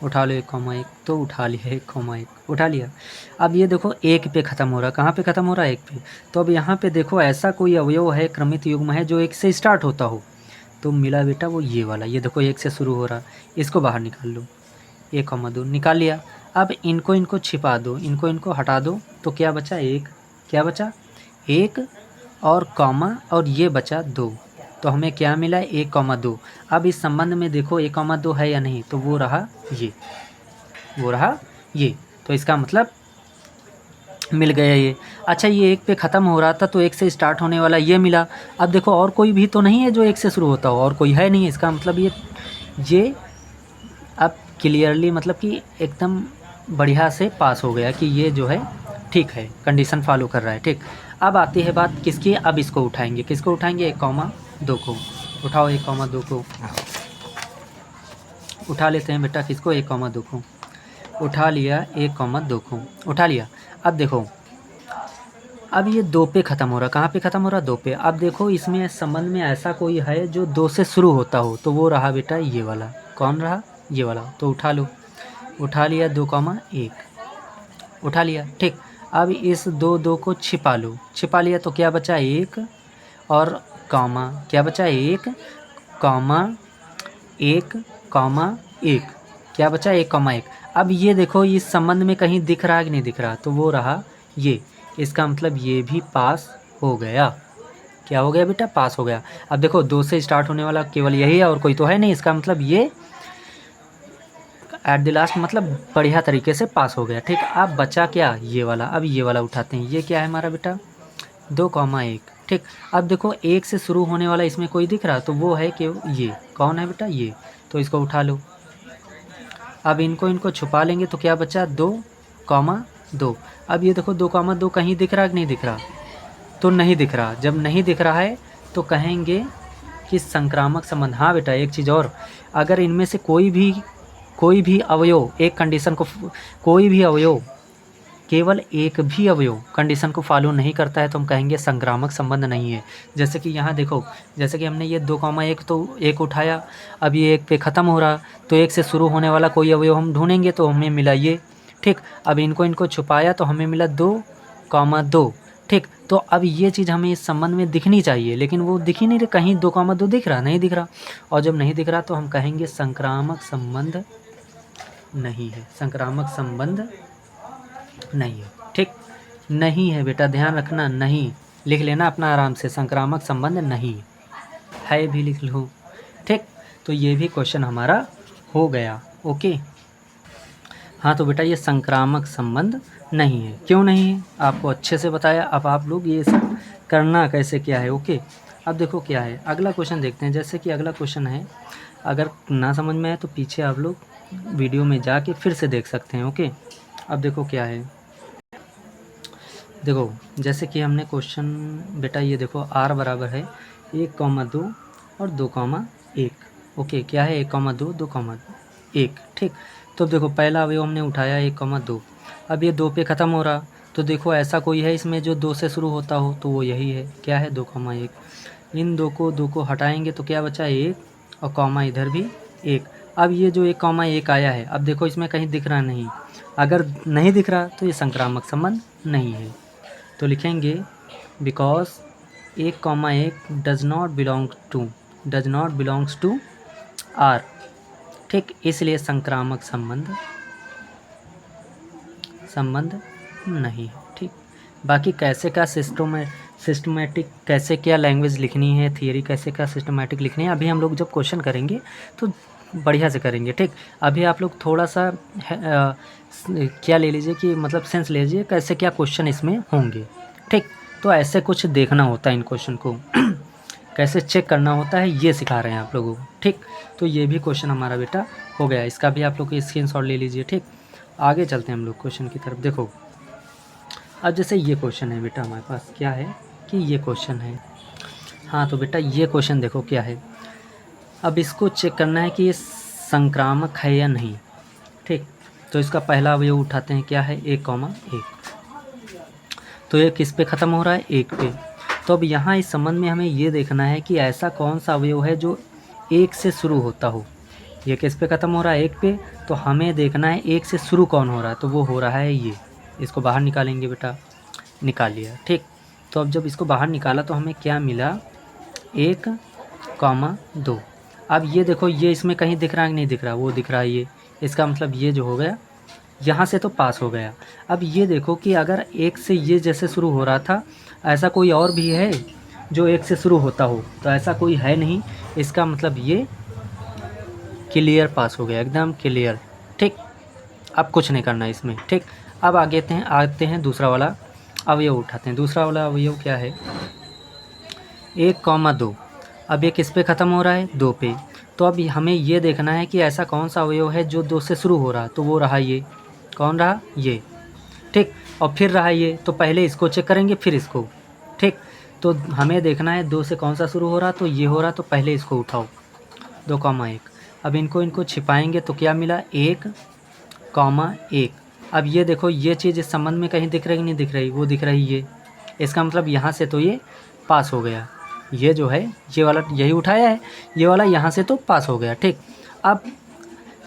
उठा लो 1,1, तो उठा लिया 1,1, उठा लिया। अब ये देखो 1 पे ख़त्म हो रहा है, कहाँ पे ख़त्म हो रहा है, 1 पे। तो अब यहाँ पे देखो ऐसा कोई अवयव है, क्रमित युग्म है जो 1 से स्टार्ट होता हो, तो मिला बेटा वो ये वाला, ये देखो 1 से शुरू हो रहा, इसको बाहर निकाल लो, 1,2 निकाल लिया। अब इनको छिपा दो, इनको हटा दो, तो क्या बचा, 1, क्या बचा 1 और कॉमा, और ये बचा 2, तो हमें क्या मिला, 1,2। अब इस संबंध में देखो 1,2 है या नहीं, तो वो रहा ये, तो इसका मतलब मिल गया ये। अच्छा, ये एक पे ख़त्म हो रहा था तो एक से स्टार्ट होने वाला ये मिला। अब देखो और कोई भी तो नहीं है जो एक से शुरू होता हो, और कोई है नहीं, इसका मतलब ये अब क्लियरली मतलब कि एकदम बढ़िया से पास हो गया कि ये जो है ठीक है, कंडीशन फॉलो कर रहा है। ठीक, अब आती है बात किसकी, अब इसको उठाएंगे, किसको उठाएंगे, 1,2 को उठाओ, 1,2 को उठा लेते हैं बेटा, किसको, 1,2 को उठा लिया, 1,2 को उठा लिया। अब देखो, अब ये 2 पे ख़त्म हो रहा, कहाँ पे ख़त्म हो रहा, 2 पे। अब देखो इसमें संबंध में ऐसा कोई है जो 2 से शुरू होता हो, तो वो रहा बेटा ये वाला। कौन रहा, ये वाला। तो उठा लो, उठा लिया, 2,1 उठा लिया। ठीक, अब इस 2 को छिपा लो, छिपा लिया तो क्या बचा, 1 और कॉमा, क्या बचा, 1 कॉमा 1 कॉमा 1, क्या बचा, 1,1। अब ये देखो इस संबंध में कहीं दिख रहा है कि नहीं दिख रहा, तो वो रहा ये। इसका मतलब ये भी पास हो गया। क्या हो गया बेटा, पास हो गया। अब देखो 2 से स्टार्ट होने वाला केवल यही है और कोई तो है नहीं, इसका मतलब ये एट द लास्ट मतलब बढ़िया तरीके से पास हो गया। ठीक, अब बचा क्या, ये वाला। अब ये वाला उठाते हैं, ये क्या है हमारा बेटा, 2,1। ठीक, अब देखो 1 से शुरू होने वाला इसमें कोई दिख रहा, तो वो है कि ये कौन है बेटा, ये। तो इसको उठा लो। अब इनको छुपा लेंगे तो क्या बचा, 2,2। अब ये देखो 2,2 कहीं दिख रहा कि नहीं दिख रहा, तो नहीं दिख रहा। जब नहीं दिख रहा है तो कहेंगे कि संक्रामक संबंध। हाँ बेटा, एक चीज़ और, अगर इनमें से कोई भी अवयव एक कंडीशन को, कोई भी अवयव, केवल एक भी अवयव कंडीशन को फॉलो नहीं करता है तो हम कहेंगे संक्रामक संबंध नहीं है। जैसे कि यहाँ देखो, जैसे कि हमने ये 2,1 तो 1 उठाया, अब ये 1 पे ख़त्म हो रहा, तो 1 से शुरू होने वाला कोई अवयव हम ढूंढेंगे तो हमें मिला ये। ठीक, अब इनको छुपाया तो हमें मिला 2,2। ठीक, तो अब ये चीज़ हमें इस संबंध में दिखनी चाहिए, लेकिन वो दिख ही नहीं रही, कहीं 2,2 दिख रहा, नहीं दिख रहा। और जब नहीं दिख रहा तो हम कहेंगे संक्रामक संबंध नहीं है, संक्रामक संबंध नहीं है। ठीक, नहीं है बेटा, ध्यान रखना, नहीं लिख लेना अपना आराम से, संक्रामक संबंध नहीं है, भी लिख लो। ठीक, तो ये भी क्वेश्चन हमारा हो गया। ओके, हाँ तो बेटा ये संक्रामक संबंध नहीं है। क्यों नहीं है, आपको अच्छे से बताया, अब आप लोग ये सब करना कैसे क्या है। ओके, अब देखो क्या है, अगला क्वेश्चन देखते हैं। जैसे कि अगला क्वेश्चन है, अगर ना समझ में आए तो पीछे आप लोग वीडियो में जाके फिर से देख सकते हैं। ओके, अब देखो क्या है, देखो जैसे कि हमने क्वेश्चन बेटा ये देखो r बराबर है 1,2 और 2,1। ओके, क्या है, 1,2 2,1। ठीक, तो देखो पहला अवयव हमने उठाया 1,2, अब ये 2 पे ख़त्म हो रहा, तो देखो ऐसा कोई है इसमें जो 2 से शुरू होता हो, तो वो यही है, क्या है, 2,1। इन 2 को हटाएंगे तो क्या बचा, 1 और कॉमा इधर भी 1। अब ये जो 1,1 आया है, अब देखो इसमें कहीं दिख रहा नहीं, अगर नहीं दिख रहा तो ये संक्रामक संबंध नहीं है। तो लिखेंगे because 1,1 does not belongs to R। ठीक, इसलिए संक्रामक संबंध नहीं है। ठीक, बाकी कैसे का सिस्टमेटिक कैसे क्या लैंग्वेज लिखनी है, थियरी कैसे का सिस्टमेटिक लिखनी है, अभी हम लोग जब क्वेश्चन करेंगे तो बढ़िया से करेंगे। ठीक, अभी आप लोग थोड़ा सा क्या ले लीजिए कि मतलब सेंस ले लीजिए कैसे क्या क्वेश्चन इसमें होंगे। ठीक, तो ऐसे कुछ देखना होता है इन क्वेश्चन को कैसे चेक करना होता है, ये सिखा रहे हैं आप लोगों को। ठीक, तो ये भी क्वेश्चन हमारा बेटा हो गया, इसका भी आप लोग स्क्रीनशॉट ले लीजिए। ठीक, आगे चलते हैं हम लोग क्वेश्चन की तरफ। देखो अब जैसे ये क्वेश्चन है बेटा हमारे पास, क्या है कि ये क्वेश्चन है, हाँ तो बेटा ये क्वेश्चन देखो क्या है, अब इसको चेक करना है कि ये संक्रामक है या नहीं। ठीक, तो इसका पहला अवयव उठाते हैं, क्या है, 1,1। तो ये किस पे ख़त्म हो रहा है, 1 पे। तो अब यहाँ इस संबंध में हमें ये देखना है कि ऐसा कौन सा अवयव है जो 1 से शुरू होता हो। ये किस पे ख़त्म हो रहा है, 1 पे, तो हमें देखना है 1 से शुरू कौन हो रहा है, तो वो हो रहा है ये। इसको बाहर निकालेंगे बेटा, निकाल लिया। ठीक, तो अब जब इसको बाहर निकाला तो हमें क्या मिला, 1,2। अब ये देखो ये इसमें कहीं दिख रहा है कि नहीं दिख रहा, वो दिख रहा है ये, इसका मतलब ये जो हो गया यहाँ से तो पास हो गया। अब ये देखो कि अगर 1 से ये जैसे शुरू हो रहा था, ऐसा कोई और भी है जो 1 से शुरू होता हो, तो ऐसा कोई है नहीं, इसका मतलब ये क्लियर पास हो गया, एकदम क्लियर। ठीक, अब कुछ नहीं करना इसमें। ठीक, अब आते हैं दूसरा वाला अवयव उठाते हैं। दूसरा वाला अवयव क्या है, 1,2। अब ये किस पे ख़त्म हो रहा है, 2 पे। तो अब हमें ये देखना है कि ऐसा कौन सा अवयव है जो 2 से शुरू हो रहा है, तो वो रहा ये, कौन रहा, ये, ठीक। और फिर रहा ये, तो पहले इसको चेक करेंगे फिर इसको, ठीक। तो हमें देखना है 2 से कौन सा शुरू हो रहा, तो ये हो रहा, तो पहले इसको उठाओ, 2,1। अब इनको छिपाएंगे तो क्या मिला, 1,1। अब ये देखो ये चीज़ इस संबंध में कहीं दिख रही नहीं दिख रही, वो दिख रही ये, इसका मतलब यहाँ से तो ये पास हो गया। ये जो है ये वाला यही उठाया है, ये वाला यहाँ से तो पास हो गया, ठीक। अब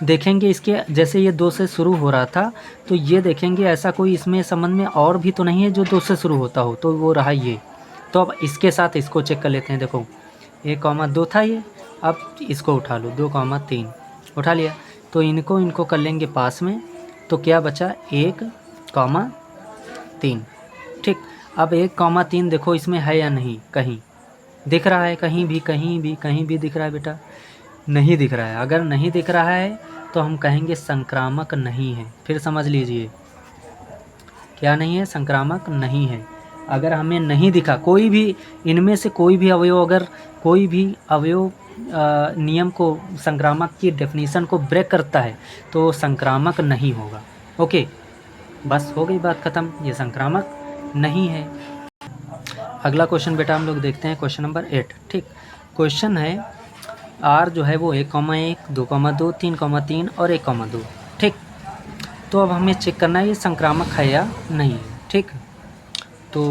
देखेंगे इसके, जैसे ये 2 से शुरू हो रहा था, तो ये देखेंगे ऐसा कोई इसमें संबंध में और भी तो नहीं है जो 2 से शुरू होता हो, तो वो रहा ये। तो अब इसके साथ इसको चेक कर लेते हैं। देखो 1,2 था ये, अब इसको उठा लो, 2,3 उठा लिया, तो इनको कर लेंगे पास में, तो क्या बचा, 1,3, ठीक। अब 1,3 देखो इसमें है या नहीं, कहीं दिख रहा है, कहीं भी दिख रहा है बेटा, नहीं दिख रहा है। अगर नहीं दिख रहा है तो हम कहेंगे संक्रामक नहीं है। फिर समझ लीजिए क्या नहीं है, संक्रामक नहीं है। अगर हमें नहीं दिखा कोई भी इनमें से कोई भी अवयव, अगर कोई भी अवयव नियम को, संक्रामक की डेफिनेशन को ब्रेक करता है तो संक्रामक नहीं होगा। ओके, बस हो गई बात ख़त्म, ये संक्रामक नहीं है। अगला क्वेश्चन बेटा हम लोग देखते हैं, क्वेश्चन नंबर 8, ठीक। क्वेश्चन है आर जो है वो 1,1, 2,2, 3,3 और 1,2, ठीक। तो अब हमें चेक करना है ये संक्रामक है या नहीं है, ठीक। तो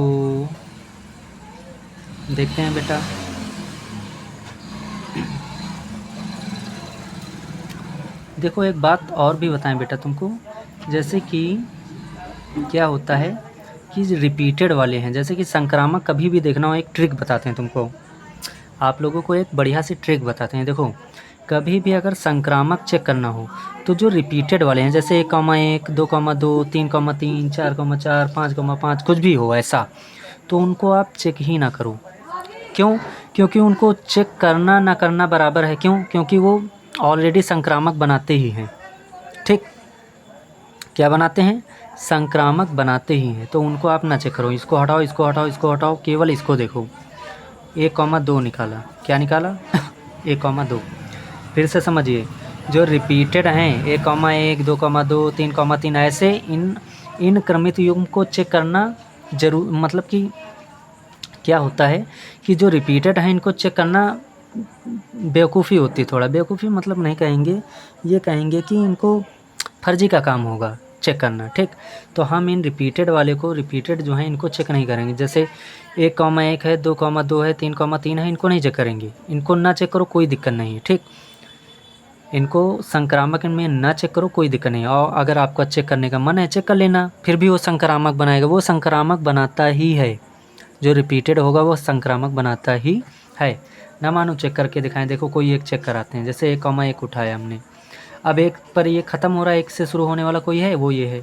देखते हैं बेटा, देखो एक बात और भी बताएं बेटा तुमको, जैसे कि क्या होता है कि रिपीटेड वाले हैं, जैसे कि संक्रामक कभी भी देखना हो, एक ट्रिक बताते हैं तुमको, आप लोगों को एक बढ़िया सी ट्रिक बताते हैं। देखो कभी भी अगर संक्रामक चेक करना हो तो जो रिपीटेड वाले हैं, जैसे 1,1, 2,2, 3,3, 4,4, 5,5 कुछ भी हो ऐसा, तो उनको आप चेक ही ना करो। क्यों? क्योंकि उनको चेक करना ना करना बराबर है। क्यों? क्योंकि वो ऑलरेडी संक्रामक बनाते ही हैं, ठीक। क्या बनाते हैं? संक्रामक बनाते ही हैं, तो उनको आप ना चेक करो। इसको हटाओ, इसको हटाओ, इसको हटाओ, केवल इसको देखो। 1,2 निकाला, क्या निकाला 1,2। फिर से समझिए, जो रिपीटेड हैं 1,1, 2,2, 3,3 ऐसे इन क्रमित युग्म को चेक करना जरूर, मतलब कि क्या होता है कि जो रिपीटेड हैं इनको चेक करना बेवकूफ़ी होती है। थोड़ा बेवकूफ़ी मतलब नहीं कहेंगे, ये कहेंगे कि इनको फर्जी का काम होगा चेक करना, ठीक। तो हम इन रिपीटेड वाले को, रिपीटेड जो है इनको चेक नहीं करेंगे। जैसे 1,1 है, 2,2 है, 3,3 है, इनको नहीं चेक करेंगे। इनको ना चेक करो, कोई दिक्कत नहीं है, ठीक। इनको संक्रामक में ना चेक करो, कोई दिक्कत नहीं। और अगर आपका चेक करने का मन है चेक कर लेना, फिर भी वो संक्रामक बनाएगा, वो संक्रामक बनाता ही है। जो रिपीटेड होगा वो संक्रामक बनाता ही है। ना मानो चेक करके दिखाएं। देखो कोई एक चेक कराते हैं, जैसे 1,1 उठाया हमने, अब एक पर ये ख़त्म हो रहा है, एक से शुरू होने वाला कोई है, वो ये है,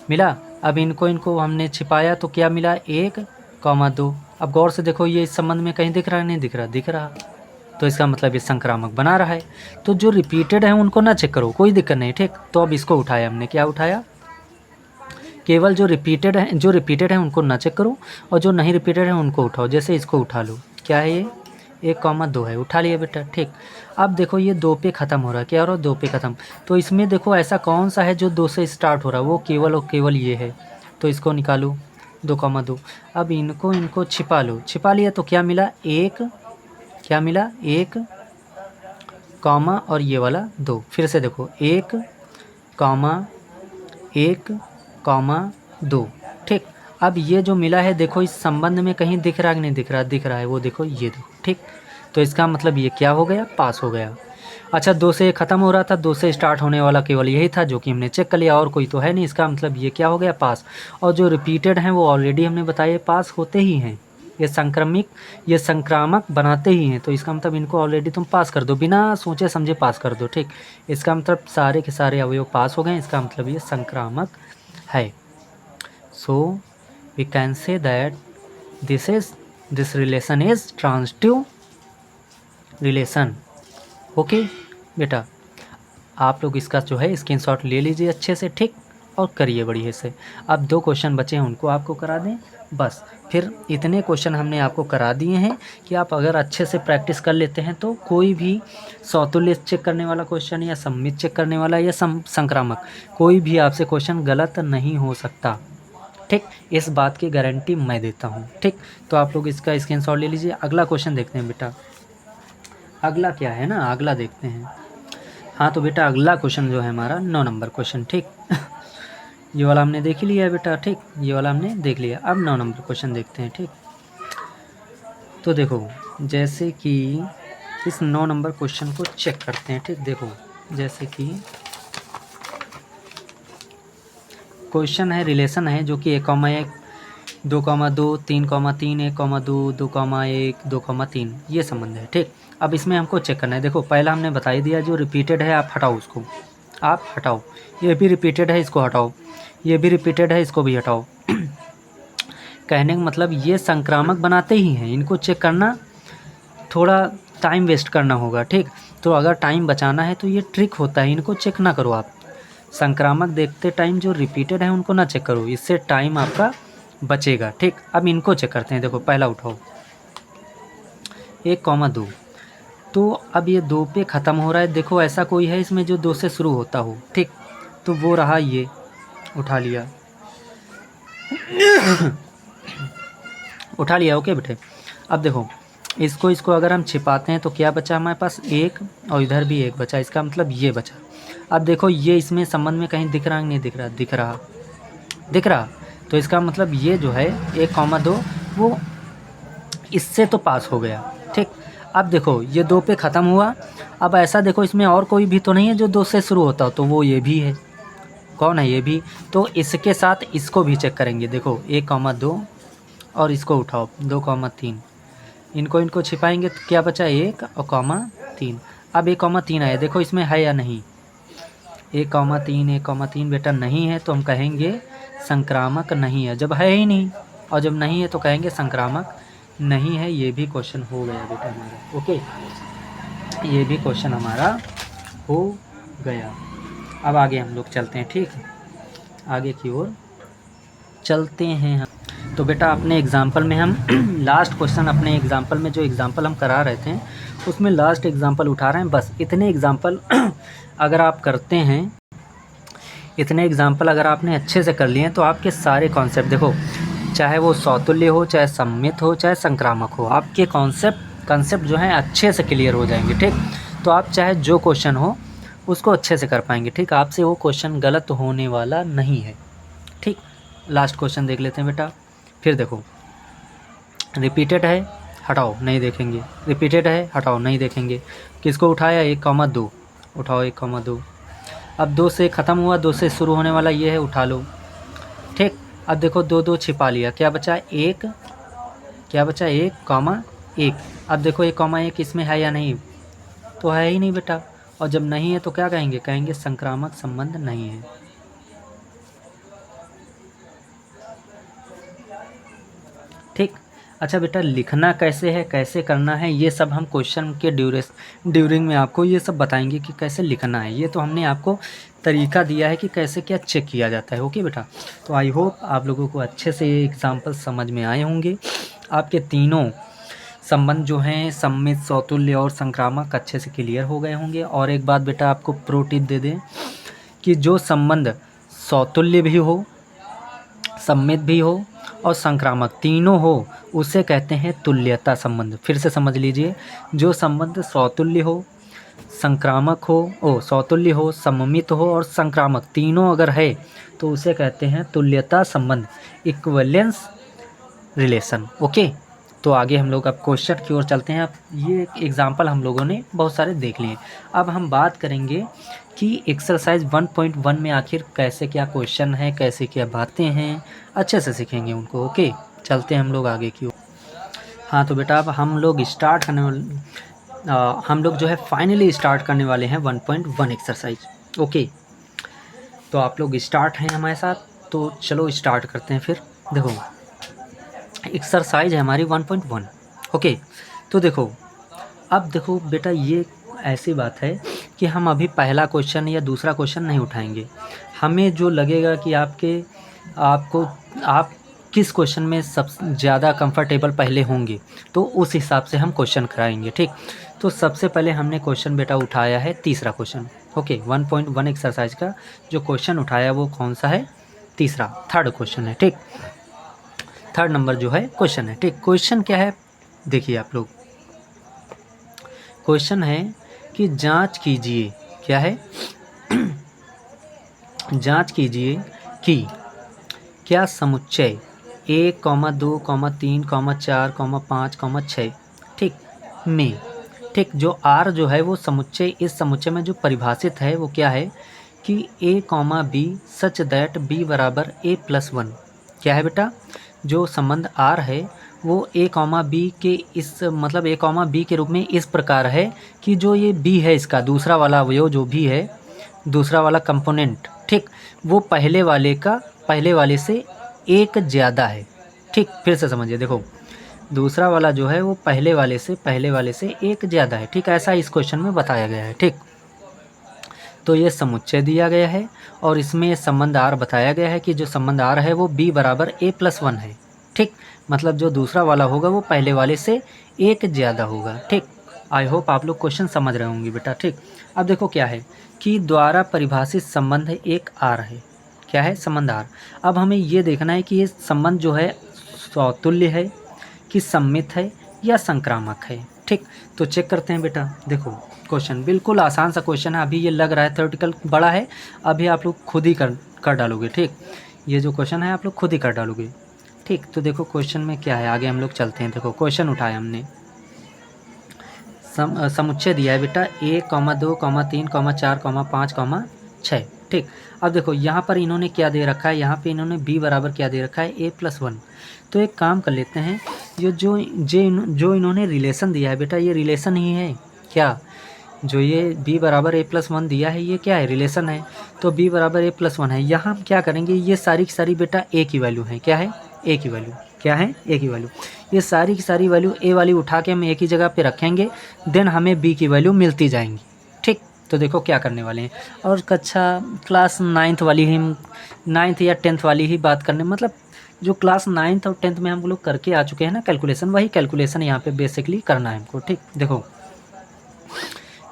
मिला। अब इनको हमने छिपाया तो क्या मिला, 1,2। अब गौर से देखो ये इस संबंध में कहीं दिख रहा है, नहीं दिख रहा, दिख रहा, तो इसका मतलब ये संक्रामक बना रहा है। तो जो रिपीटेड है उनको ना चेक करो, कोई दिक्कत नहीं, ठीक। तो अब इसको उठाया हमने, क्या उठाया, केवल जो रिपीटेड है उनको ना चेक करो, और जो नहीं रिपीटेड है उनको उठाओ। जैसे इसको उठा लो, क्या है ये, 1,2 है, उठा लिया बेटा, ठीक। अब देखो ये 2 पे ख़त्म हो रहा है, क्या हो रहा है, 2 पे ख़त्म। तो इसमें देखो ऐसा कौन सा है जो 2 से स्टार्ट हो रहा है, वो केवल और केवल ये है। तो इसको निकालो, 2,2। अब इनको छिपा लो, छिपा लिया तो क्या मिला, 1, क्या मिला, 1 कॉमा और ये वाला 2। फिर से देखो 1, 1,2, ठीक। अब ये जो मिला है देखो इस संबंध में कहीं दिख रहा है कि नहीं दिख रहा, दिख रहा है, वो देखो, ये देखो, ठीक। तो इसका मतलब ये क्या हो गया, पास हो गया। अच्छा 2 से ख़त्म हो रहा था, 2 से स्टार्ट होने वाला केवल यही था जो कि हमने चेक कर लिया, और कोई तो है नहीं, इसका मतलब ये क्या हो गया, पास। और जो रिपीटेड हैं वो ऑलरेडी हमने बताया पास होते ही हैं, ये संक्रामक बनाते ही हैं। तो इसका मतलब इनको ऑलरेडी तुम पास कर दो, बिना सोचे समझे पास कर दो, ठीक। इसका मतलब सारे के सारे अवयव पास हो गए, इसका मतलब ये संक्रामक है। So we can say that this relation is transitive relation. Okay बेटा, आप लोग इसका जो है स्क्रीनशॉट ले लीजिए अच्छे से, ठीक। और करिए बढ़िया से। अब 2 क्वेश्चन बचे हैं उनको आपको करा दें बस। फिर इतने क्वेश्चन हमने आपको करा दिए हैं कि आप अगर अच्छे से प्रैक्टिस कर लेते हैं तो कोई भी सौतुल्य चेक करने वाला क्वेश्चन या सममित चेक करने वाला या संक्रामक कोई भी आपसे क्वेश्चन गलत नहीं हो सकता। ठीक, इस बात की गारंटी मैं देता हूँ। ठीक, तो आप लोग इसका स्क्रीनशॉट ले लीजिए। अगला क्वेश्चन देखते हैं बेटा, अगला क्या है ना, अगला देखते हैं। हाँ तो बेटा अगला क्वेश्चन जो है हमारा 9 नंबर क्वेश्चन। ठीक ये वाला हमने देख ही लिया है बेटा। ठीक, ये वाला हमने देख लिया। अब 9 नंबर क्वेश्चन देखते हैं। ठीक, तो देखो जैसे कि इस 9 नंबर क्वेश्चन को चेक करते हैं। ठीक, देखो जैसे कि क्वेश्चन है, रिलेशन है जो कि 1,1 2,2 3,3 1,2 2,1 2,3 ये संबंध है। ठीक, अब इसमें हमको चेक करना है। देखो पहला हमने बता ही दिया, जो रिपीटेड है आप हटाओ उसको, आप हटाओ। ये भी रिपीटेड है इसको हटाओ, ये भी रिपीटेड है इसको भी हटाओ। कहने का मतलब ये संक्रामक बनाते ही हैं, इनको चेक करना थोड़ा टाइम वेस्ट करना होगा। ठीक, तो अगर टाइम बचाना है तो ये ट्रिक होता है, इनको चेक ना करो आप। संक्रामक देखते टाइम जो रिपीटेड है उनको ना चेक करो, इससे टाइम आपका बचेगा। ठीक, अब इनको चेक करते हैं। देखो पहला उठाओ 1,2, तो अब ये 2 पे ख़त्म हो रहा है। देखो ऐसा कोई है इसमें जो 2 से शुरू होता हो। ठीक, तो वो रहा, ये उठा लिया उठा लिया। ओके बेटे, अब देखो इसको अगर हम छिपाते हैं तो क्या बचा हमारे पास 1 और इधर भी 1 बचा, इसका मतलब ये बचा। अब देखो ये इसमें संबंध में कहीं दिख रहा है नहीं दिख रहा, दिख रहा। तो इसका मतलब ये जो है 1,2 वो इससे तो पास हो गया। ठीक, अब देखो ये 2 पे ख़त्म हुआ। अब ऐसा देखो इसमें और कोई भी तो नहीं है जो 2 से शुरू होता हो, तो वो ये भी है। कौन है? ये भी। तो इसके साथ इसको भी चेक करेंगे। देखो 1,2 और इसको उठाओ 2,3, इनको छिपाएंगे तो क्या बचा 1 और 3। अब 1,3 आया, देखो इसमें है या नहीं। 1,3 बेटा नहीं है, तो हम कहेंगे संक्रामक नहीं है। जब है ही नहीं और जब नहीं है तो कहेंगे संक्रामक नहीं है। ये भी क्वेश्चन हो गया बेटा हमारा। ओके, ये भी क्वेश्चन हमारा हो गया। अब आगे हम लोग चलते हैं। ठीक, आगे की ओर चलते हैं हम। तो बेटा अपने एग्ज़ाम्पल में हम लास्ट क्वेश्चन, अपने एग्ज़ाम्पल में जो एग्ज़ाम्पल हम करा रहे थे उसमें लास्ट एग्ज़ाम्पल उठा रहे हैं। बस इतने एग्ज़ाम्पल अगर आप करते हैं, इतने एग्ज़ाम्पल अगर आपने अच्छे से कर लिए हैं तो आपके सारे कॉन्सेप्ट, देखो चाहे वो सौतुल्य हो, चाहे सम्मित हो, चाहे संक्रामक हो, आपके कॉन्सेप्ट जो हैं अच्छे से क्लियर हो जाएंगे। ठीक, तो आप चाहे जो क्वेश्चन हो उसको अच्छे से कर पाएंगे। ठीक, आपसे वो क्वेश्चन गलत होने वाला नहीं है। ठीक, लास्ट क्वेश्चन देख लेते हैं बेटा। फिर देखो रिपीटेड है, हटाओ नहीं देखेंगे। रिपीटेड है, हटाओ नहीं देखेंगे। किसको उठाया 1,2, उठाओ 1,2। अब 2 से ख़त्म हुआ, 2 से शुरू होने वाला ये है, उठा लो। ठीक, अब देखो 2 छिपा लिया, क्या बचा 1, क्या बचा 1,1। अब देखो 1,1 इसमें है या नहीं, तो है ही नहीं बेटा। और जब नहीं है तो क्या कहेंगे, कहेंगे संक्रामक संबंध नहीं है। ठीक, अच्छा बेटा लिखना कैसे है, कैसे करना है, ये सब हम क्वेश्चन के ड्यूरिंग में आपको ये सब बताएंगे कि कैसे लिखना है। ये तो हमने आपको तरीका दिया है कि कैसे क्या चेक किया जाता है। ओके बेटा, तो आई होप आप लोगों को अच्छे से ये एग्जाम्पल समझ में आए होंगे। आपके तीनों संबंध जो हैं सम्मित, सौतुल्य और संक्रामक अच्छे से क्लियर हो गए होंगे। और एक बात बेटा आपको प्रो टिप दे दें कि जो संबंध सौतुल्य भी हो, सम्मित भी हो और संक्रामक तीनों हो उसे कहते हैं तुल्यता संबंध। फिर से समझ लीजिए, जो संबंध सौतुल्य हो, संक्रामक हो, सौतुल्य हो, सम्मित हो और संक्रामक तीनों अगर है तो उसे कहते हैं तुल्यता संबंध, इक्विवेलेंस रिलेशन। ओके, तो आगे हम लोग अब क्वेश्चन की ओर चलते हैं। अब ये एग्जाम्पल हम लोगों ने बहुत सारे देख लिए। अब हम बात करेंगे कि एक्सरसाइज 1.1 में आखिर कैसे क्या क्वेश्चन है, कैसे क्या बातें हैं, अच्छे से सीखेंगे उनको। ओके, चलते हैं हम लोग आगे की ओर। हाँ तो बेटा अब हम लोग स्टार्ट करने वाले, हम लोग जो है फाइनली स्टार्ट करने वाले हैं 1.1 एक्सरसाइज। ओके, तो आप लोग स्टार्ट हैं हमारे साथ, तो चलो स्टार्ट करते हैं। फिर देखो एक्सरसाइज है हमारी 1.1। ओके, तो देखो अब देखो बेटा ये ऐसी बात है कि हम अभी पहला क्वेश्चन या दूसरा क्वेश्चन नहीं उठाएंगे, हमें जो लगेगा कि आपको आप किस क्वेश्चन में सबसे ज़्यादा कंफर्टेबल पहले होंगे, तो उस हिसाब से हम क्वेश्चन कराएंगे, ठीक। तो सबसे पहले हमने क्वेश्चन बेटा उठाया है तीसरा क्वेश्चन, ओके। 1.1 एक्सरसाइज का जो क्वेश्चन उठाया वो कौन सा है? तीसरा, थर्ड क्वेश्चन है, ठीक। थर्ड नंबर जो है क्वेश्चन है, ठीक। क्वेश्चन क्या है देखिए आप लोग, क्वेश्चन है कि जांच कीजिए, क्या है? जांच कीजिए कि क्या समुच्चय 1, 2, 3, 4, 5, 6, ठीक, में, ठीक, जो आर जो है वो समुच्चय, इस समुच्चय में जो परिभाषित है वो क्या है कि a, b such that b बराबर a+1। क्या है बेटा? जो संबंध आर है वो a, b के इस मतलब a, b के रूप में इस प्रकार है कि जो ये b है, इसका दूसरा वाला अवयव जो भी है, दूसरा वाला कंपोनेंट, ठीक, वो पहले वाले से एक ज़्यादा है, ठीक। फिर से समझिए, देखो, दूसरा वाला जो है वो पहले वाले से एक ज़्यादा है, ठीक। ऐसा इस क्वेश्चन में बताया गया है, ठीक। तो ये समुच्चय दिया गया है और इसमें संबंध आर बताया गया है कि जो संबंध आर है वो b बराबर a+1 है, ठीक। मतलब जो दूसरा वाला होगा वो पहले वाले से एक ज़्यादा होगा, ठीक। आई होप आप लोग क्वेश्चन समझ रहे होंगे बेटा, ठीक। अब देखो क्या है कि द्वारा परिभाषित संबंध एक आर है, क्या है? संबंध आर। अब हमें ये देखना है कि ये संबंध जो है सौतुल्य है कि सम्मित है या संक्रामक है, ठीक। तो चेक करते हैं बेटा, देखो क्वेश्चन बिल्कुल आसान सा क्वेश्चन है। अभी ये लग रहा है थ्योरेटिकल बड़ा है, अभी आप लोग खुद ही कर डालोगे, ठीक। ये जो क्वेश्चन है आप लोग खुद ही कर डालोगे, ठीक। तो देखो क्वेश्चन में क्या है, आगे हम लोग चलते हैं। देखो क्वेश्चन उठाया हमने, समुच्चय दिया है बेटा 1, 2, 3, 4, 5, 6, ठीक। अब देखो यहाँ पर इन्होंने क्या दे रखा है, यहाँ पे इन्होंने b बराबर क्या दे रखा है, a+1। तो एक काम कर लेते हैं, जो इन्होंने रिलेशन दिया है बेटा, ये रिलेशन ही है क्या? जो ये b बराबर a+1 दिया है ये क्या है? रिलेशन है। तो b बराबर a+1 है। यहाँ हम क्या करेंगे, ये सारी की सारी बेटा a की वैल्यू है, क्या है? a की वैल्यू, क्या है? a की वैल्यू। ये सारी की सारी वैल्यू a वाली उठा के हम एक ही जगह पे रखेंगे, देन हमें b की वैल्यू मिलती जाएंगी, ठीक। तो देखो क्या करने वाले हैं, और कक्षा क्लास 9th वाली ही, 9th या 10th वाली ही बात करने, मतलब जो क्लास 9th और 10th में हम लोग करके आ चुके हैं ना कैलकुलेशन, वही कैलकुलेशन यहाँ पे बेसिकली करना है हमको, ठीक। देखो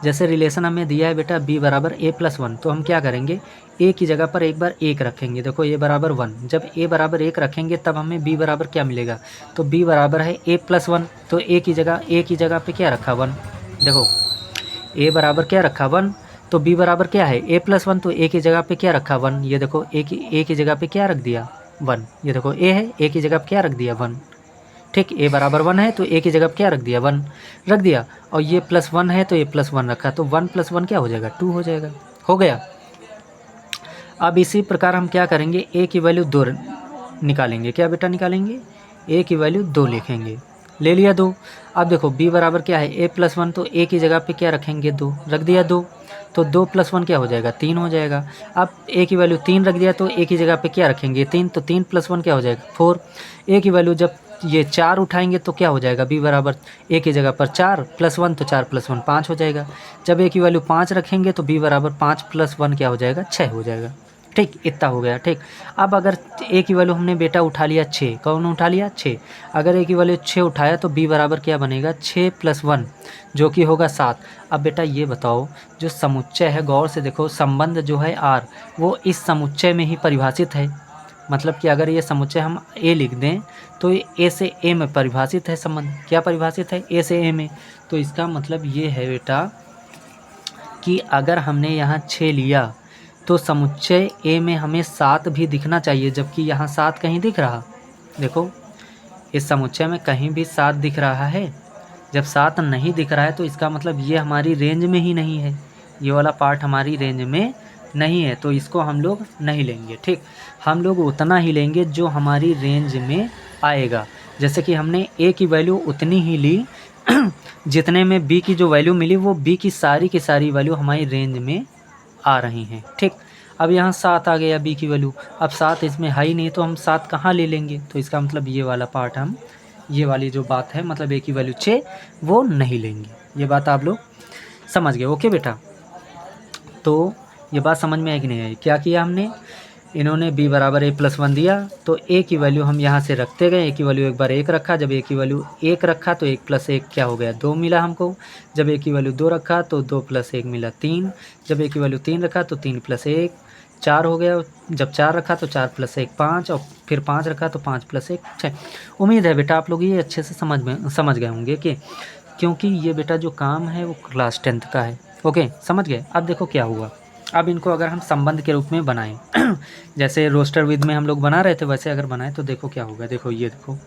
जैसे रिलेशन हमें दिया है बेटा b बराबर a+1, तो हम क्या करेंगे, a की जगह पर एक बार 1 रखेंगे। देखो a बराबर 1, जब a बराबर 1 रखेंगे तब हमें b बराबर क्या मिलेगा, तो b बराबर है a+1, तो a की जगह पे क्या रखा, 1। देखो a बराबर क्या रखा, 1, तो b बराबर क्या है, a+1, तो a की जगह पे क्या रखा, 1। ये देखो a की जगह पे क्या रख दिया, 1। ये देखो a है, a की जगह पे क्या रख दिया, 1, ठीक। a बराबर 1 है तो a की जगह पे क्या रख दिया, 1 रख दिया, और ये +1 है तो ये +1 रखा, तो 1 + 1 क्या हो जाएगा, 2 हो जाएगा, हो गया। अब इसी प्रकार हम क्या करेंगे, a की वैल्यू 2 निकालेंगे, क्या बेटा निकालेंगे, a की वैल्यू 2 लिखेंगे, ले लिया 2। अब देखो b बराबर क्या है, a+1, तो a की जगह पे क्या रखेंगे, 2 रख दिया, 2, तो 2 + 1 क्या हो जाएगा, 3 हो जाएगा। अब a की वैल्यू 3 रख दिया तो a की जगह पे क्या रखेंगे, 3, तो 3 + 1 क्या हो जाएगा, 4। a की वैल्यू जब ये 4 उठाएंगे तो क्या हो जाएगा, b बराबर a की जगह पर 4 + 1, तो 4 + 1 5 हो जाएगा। जब a की वैल्यू 5 रखेंगे तो b बराबर 5 + 1 क्या हो जाएगा, 6 हो जाएगा, ठीक। इतना हो गया, ठीक। अब अगर a की वैल्यू हमने बेटा उठा लिया 6, कौन उठा लिया, 6। अगर a की वैल्यू 6 उठाया तो b बराबर क्या बनेगा, 6 + 1 जो कि होगा 7। अब बेटा ये बताओ, जो समुच्चय है, गौर से देखो, संबंध जो है r वो इस समुच्चय में ही परिभाषित है। मतलब कि अगर ये समुच्चय हम a लिख दें तो ये a से a में परिभाषित है संबंध, क्या परिभाषित है, a से a में। तो इसका मतलब ये है बेटा कि अगर हमने यहाँ 6 लिया तो समुच्चय A में हमें 7 भी दिखना चाहिए, जबकि यहाँ 7 कहीं दिख रहा, देखो इस समुच्चय में कहीं भी 7 दिख रहा है। जब 7 नहीं दिख रहा है तो इसका मतलब ये हमारी रेंज में ही नहीं है, ये वाला पार्ट हमारी रेंज में नहीं है, तो इसको हम लोग नहीं लेंगे, ठीक। हम लोग उतना ही लेंगे जो हमारी रेंज में आएगा। जैसे कि हमने A की वैल्यू उतनी ही ली जितने में B की जो वैल्यू मिली वो B की सारी वैल्यू हमारी रेंज में आ रही हैं, ठीक। अब यहाँ 7 आ गया b की वैल्यू, अब 7 इसमें है ही नहीं तो हम 7 कहाँ ले लेंगे, तो इसका मतलब ये वाला पार्ट हम, ये वाली जो बात है मतलब a की वैल्यू 6 वो नहीं लेंगे। ये बात आप लोग समझ गए, ओके बेटा। तो ये बात समझ में आई कि नहीं आई? क्या किया हमने, इन्होंने b बराबर a+1 दिया तो a की वैल्यू हम यहाँ से रखते गए। a की वैल्यू एक बार 1 रखा, जब a की वैल्यू 1 रखा तो 1 + 1 क्या हो गया, 2 मिला हमको। जब a की वैल्यू 2 रखा तो 2 + 1 मिला 3। जब a की वैल्यू 3 रखा तो 3 + 1 4 हो गया। जब 4 रखा तो 4 + 1 5, और फिर 5 रखा तो 5 + 1 6। उम्मीद है बेटा आप लोग ये अच्छे से समझ गए होंगे कि क्योंकि ये बेटा जो काम है वो क्लास 10th का है। ओके, समझ गए। अब देखो क्या हुआ, अब इनको अगर हम संबंध के रूप में बनाएं जैसे रोस्टर विद में हम लोग बना रहे थे वैसे अगर बनाएं तो देखो क्या होगा। देखो ये देखो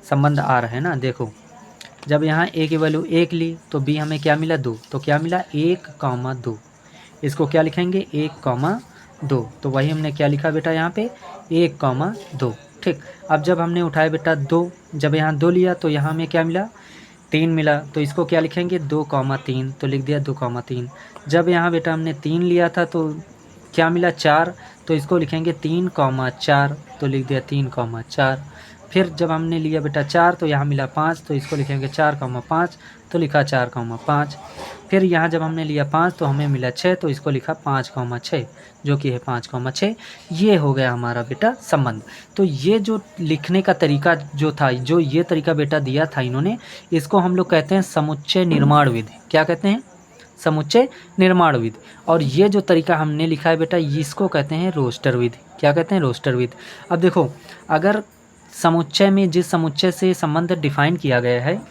संबंध आ रहा है ना। देखो जब यहाँ a की वैल्यू 1 ली तो b हमें क्या मिला 2, तो क्या मिला 1,2। इसको क्या लिखेंगे 1,2। तो वही हमने क्या लिखा बेटा यहाँ पे 1,2। ठीक, अब जब हमने उठाया बेटा 2, जब यहाँ 2 लिया तो यहाँ हमें क्या मिला 3 मिला, तो इसको क्या लिखेंगे 2,3, तो लिख दिया 2,3। जब यहाँ बेटा हमने 3 लिया था तो क्या मिला 4, तो इसको लिखेंगे 3,4, तो लिख दिया 3,4। फिर जब हमने लिया बेटा 4 तो यहाँ मिला 5, तो इसको लिखेंगे 4,5, तो लिखा 4,5। फिर यहाँ जब हमने लिया 5 तो हमें मिला 6, तो इसको लिखा 5,6, जो कि है 5,6। ये हो गया हमारा बेटा संबंध। तो ये जो लिखने का तरीका जो था, जो ये तरीका बेटा दिया था इन्होंने, इसको हम लोग कहते हैं समुच्चय निर्माण विधि। क्या कहते हैं, समुच्चय निर्माण विधि। और ये जो तरीका हमने लिखा है बेटा इसको कहते हैं रोस्टर विधि। क्या कहते हैं, रोस्टर विधि। अब देखो अगर समुच्चय में जिस समुच्चय से संबंध डिफाइन किया गया है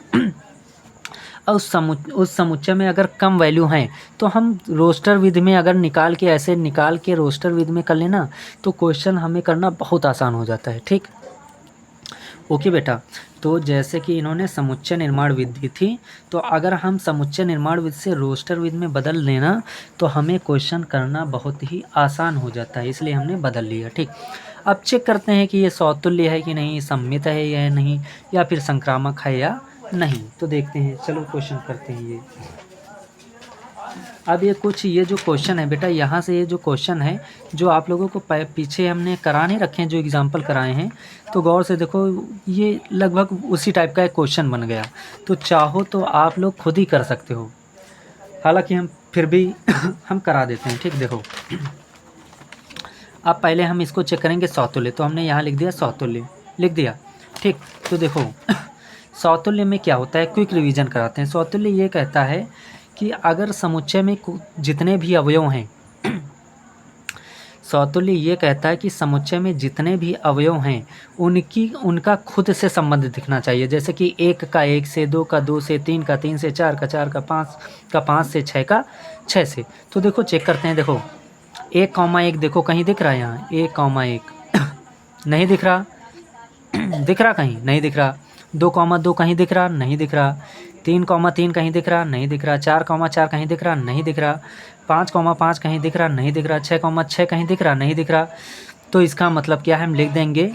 और उस समुच्चय में अगर कम वैल्यू हैं तो हम रोस्टर विधि में अगर निकाल के रोस्टर विधि में कर लेना तो क्वेश्चन हमें करना बहुत आसान हो जाता है। ठीक, ओके बेटा। तो जैसे कि इन्होंने समुच्चय निर्माण विधि दी थी, तो अगर हम समुच्चय निर्माण विधि से रोस्टर विधि में बदल लेना तो हमें क्वेश्चन करना बहुत ही आसान हो जाता है, इसलिए हमने बदल लिया। ठीक, अब चेक करते हैं कि ये समतुल्य है कि नहीं, सममित है या नहीं, या फिर संक्रामक है या नहीं। तो देखते हैं, चलो क्वेश्चन करते हैं ये। अब ये जो क्वेश्चन है बेटा, यहाँ से ये जो क्वेश्चन है जो आप लोगों को पीछे हमने कराने रखे हैं, जो एग्जाम्पल कराए हैं, तो गौर से देखो ये लगभग उसी टाइप का एक क्वेश्चन बन गया। तो चाहो तो आप लोग खुद ही कर सकते हो, हालांकि हम फिर भी हम करा देते हैं। ठीक, देखो अब पहले हम इसको चेक करेंगे सौतुल्य, तो हमने यहाँ लिख दिया सौतुल्य, लिख दिया। ठीक, तो देखो सौतुल्य में क्या होता है, क्विक रिवीजन कराते हैं। सौतुल्य ये कहता है कि अगर समुच्चय में जितने भी अवयव हैं सौतुल्य ये कहता है कि समुच्चय में जितने भी अवयव हैं उनका खुद से संबंध दिखना चाहिए। जैसे कि 1 का 1 से, 2 का 2 से, 3 का 3 से, 4 का 4 का 5 का 5 से, 6 का 6 से। तो देखो चेक करते हैं। देखो 1,1 देखो कहीं दिख रहा है, यहाँ 1,1 नहीं दिख रहा, दिख रहा कहीं नहीं दिख रहा। 2,2 कहीं दिख रहा, नहीं दिख रहा। 3,3 कहीं दिख रहा, नहीं दिख रहा। 4,4 कहीं दिख रहा, नहीं दिख रहा। 5,5 कहीं दिख रहा, नहीं दिख रहा। 6,6 कहीं दिख रहा, नहीं दिख रहा। तो इसका मतलब क्या है, हम लिख देंगे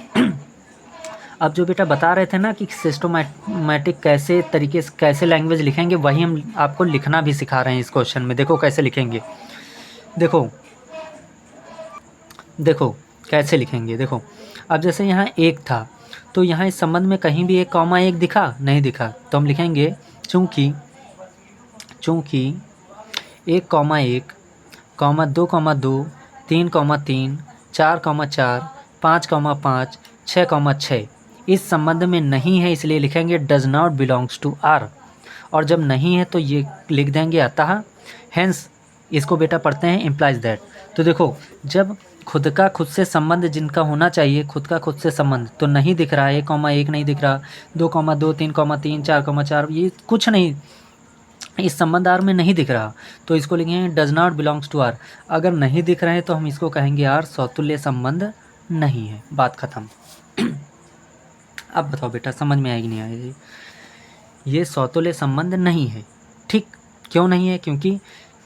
अब जो बेटा बता रहे थे ना कि सिस्टोमेटिक कैसे तरीके से कैसे लैंग्वेज लिखेंगे, वही हम आपको लिखना भी सिखा रहे हैं इस क्वेश्चन में। देखो कैसे लिखेंगे, देखो देखो कैसे लिखेंगे। देखो अब जैसे यहाँ 1 था तो यहाँ इस संबंध में कहीं भी 1,1 दिखा, नहीं दिखा, तो हम लिखेंगे चूँकि 1,1, 2,2, 3,3, 4,4, 5,5, 6,6 इस संबंध में नहीं है, इसलिए लिखेंगे does not belongs to R. और जब नहीं है तो ये लिख देंगे अतः, हेंस इसको बेटा पढ़ते हैं इम्प्लाइज दैट। तो देखो जब खुद से संबंध जिनका होना चाहिए, खुद से संबंध तो नहीं दिख रहा है, 1,1 नहीं दिख रहा, 2,2, 3,3, 4,4 ये कुछ नहीं इस संबंध आर में नहीं दिख रहा, तो इसको लिखेंगे does not belongs to R. अगर नहीं दिख रहे हैं तो हम इसको कहेंगे आर सौतुल्य संबंध नहीं है, बात खत्म। अब बताओ बेटा समझ में आएगी नहीं आएगी, ये सौतुल्य संबंध नहीं है। ठीक, क्यों नहीं है, क्योंकि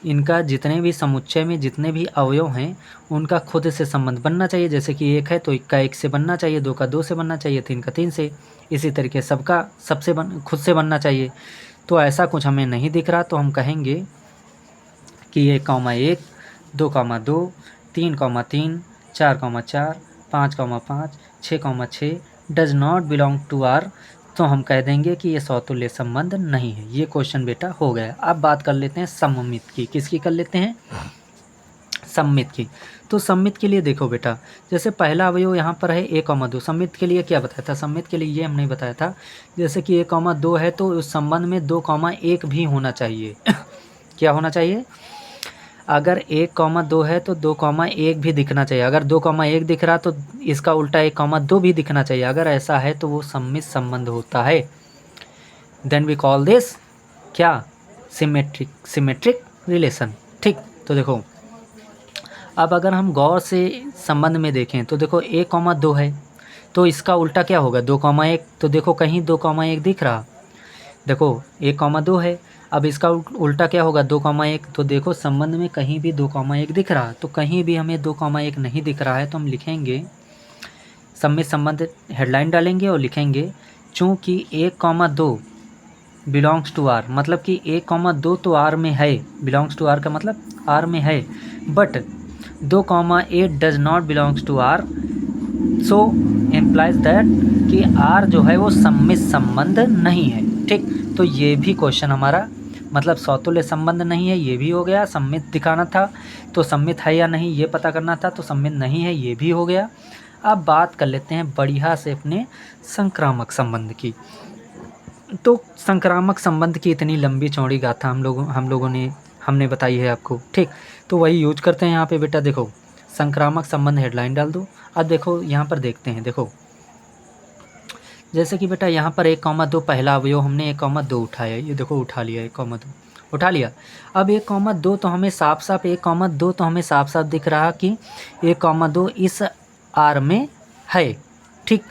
इनका जितने भी समुच्चय में जितने भी अवयव हैं उनका खुद से संबंध बनना चाहिए। जैसे कि 1 है तो 1 का 1 से बनना चाहिए, 2 का 2 से बनना चाहिए, 3 का 3 से, इसी तरीके सबका सबसे खुद से बनना चाहिए। तो ऐसा कुछ हमें नहीं दिख रहा, तो हम कहेंगे कि 1,1, 2,2, 3,3, 4,4, 5,5, 6,6 does not belong to R. तो हम कह देंगे कि ये सौतुल्य संबंध नहीं है। ये क्वेश्चन बेटा हो गया। अब बात कर लेते हैं सममित की। किसकी कर लेते हैं, सम्मित की। तो सम्मित के लिए देखो बेटा, जैसे पहला अवयव यहाँ पर है a, 2। सम्मित के लिए क्या बताया था? सम्मित के लिए ये हमने बताया था जैसे कि a, 2 है तो उस संबंध में 2, 1 भी होना चाहिए। क्या होना चाहिए? अगर 1, 2 है तो 2, 1 भी दिखना चाहिए। अगर 2, 1 दिख रहा तो इसका उल्टा 1, 2 भी दिखना चाहिए। अगर ऐसा है तो वो सम्मित संबंध होता है। देन वी कॉल दिस क्या? Symmetric relation. ठीक, तो देखो अब अगर हम गौर से संबंध में देखें तो देखो a, 2 है तो इसका उल्टा क्या होगा? 2, 1। तो देखो कहीं 2, 1 दिख रहा? देखो 1, 2 है, अब इसका उल्टा क्या होगा? 2, 1। तो देखो संबंध में कहीं भी 2, 1 दिख रहा, तो कहीं भी हमें 2, 1 नहीं दिख रहा है तो हम लिखेंगे सम्मित संबंध, हेडलाइन डालेंगे और लिखेंगे चूँकि 1, 2 बिलोंग्स टू आर, मतलब कि 1, 2 तो आर में है। बिलोंग्स टू आर का मतलब आर में है, but 2, 8 does not belongs to R, so implies that कि आर जो है वो सम्मित संबंध नहीं है। ठीक, तो ये भी क्वेश्चन हमारा मतलब सौतुल्य संबंध नहीं है, ये भी हो गया। सम्मित दिखाना था तो सम्मित है या नहीं ये पता करना था, तो सम्मित नहीं है ये भी हो गया। अब बात कर लेते हैं बढ़िया से अपने संक्रामक संबंध की। तो संक्रामक संबंध की इतनी लंबी चौड़ी गाथा हमने बताई है आपको। ठीक, तो वही यूज करते हैं यहाँ पे बेटा। देखो संक्रामक संबंध हेडलाइन डाल दो। अब देखो यहाँ पर देखते हैं, देखो जैसे कि बेटा यहाँ पर 1, 2 पहला अवयव हमने 1, 2 उठाया, ये देखो उठा लिया 1, 2 उठा लिया। अब 1, 2 तो हमें साफ साफ 1, 2 तो हमें साफ साफ दिख रहा कि 1, 2 इस आर में है। ठीक,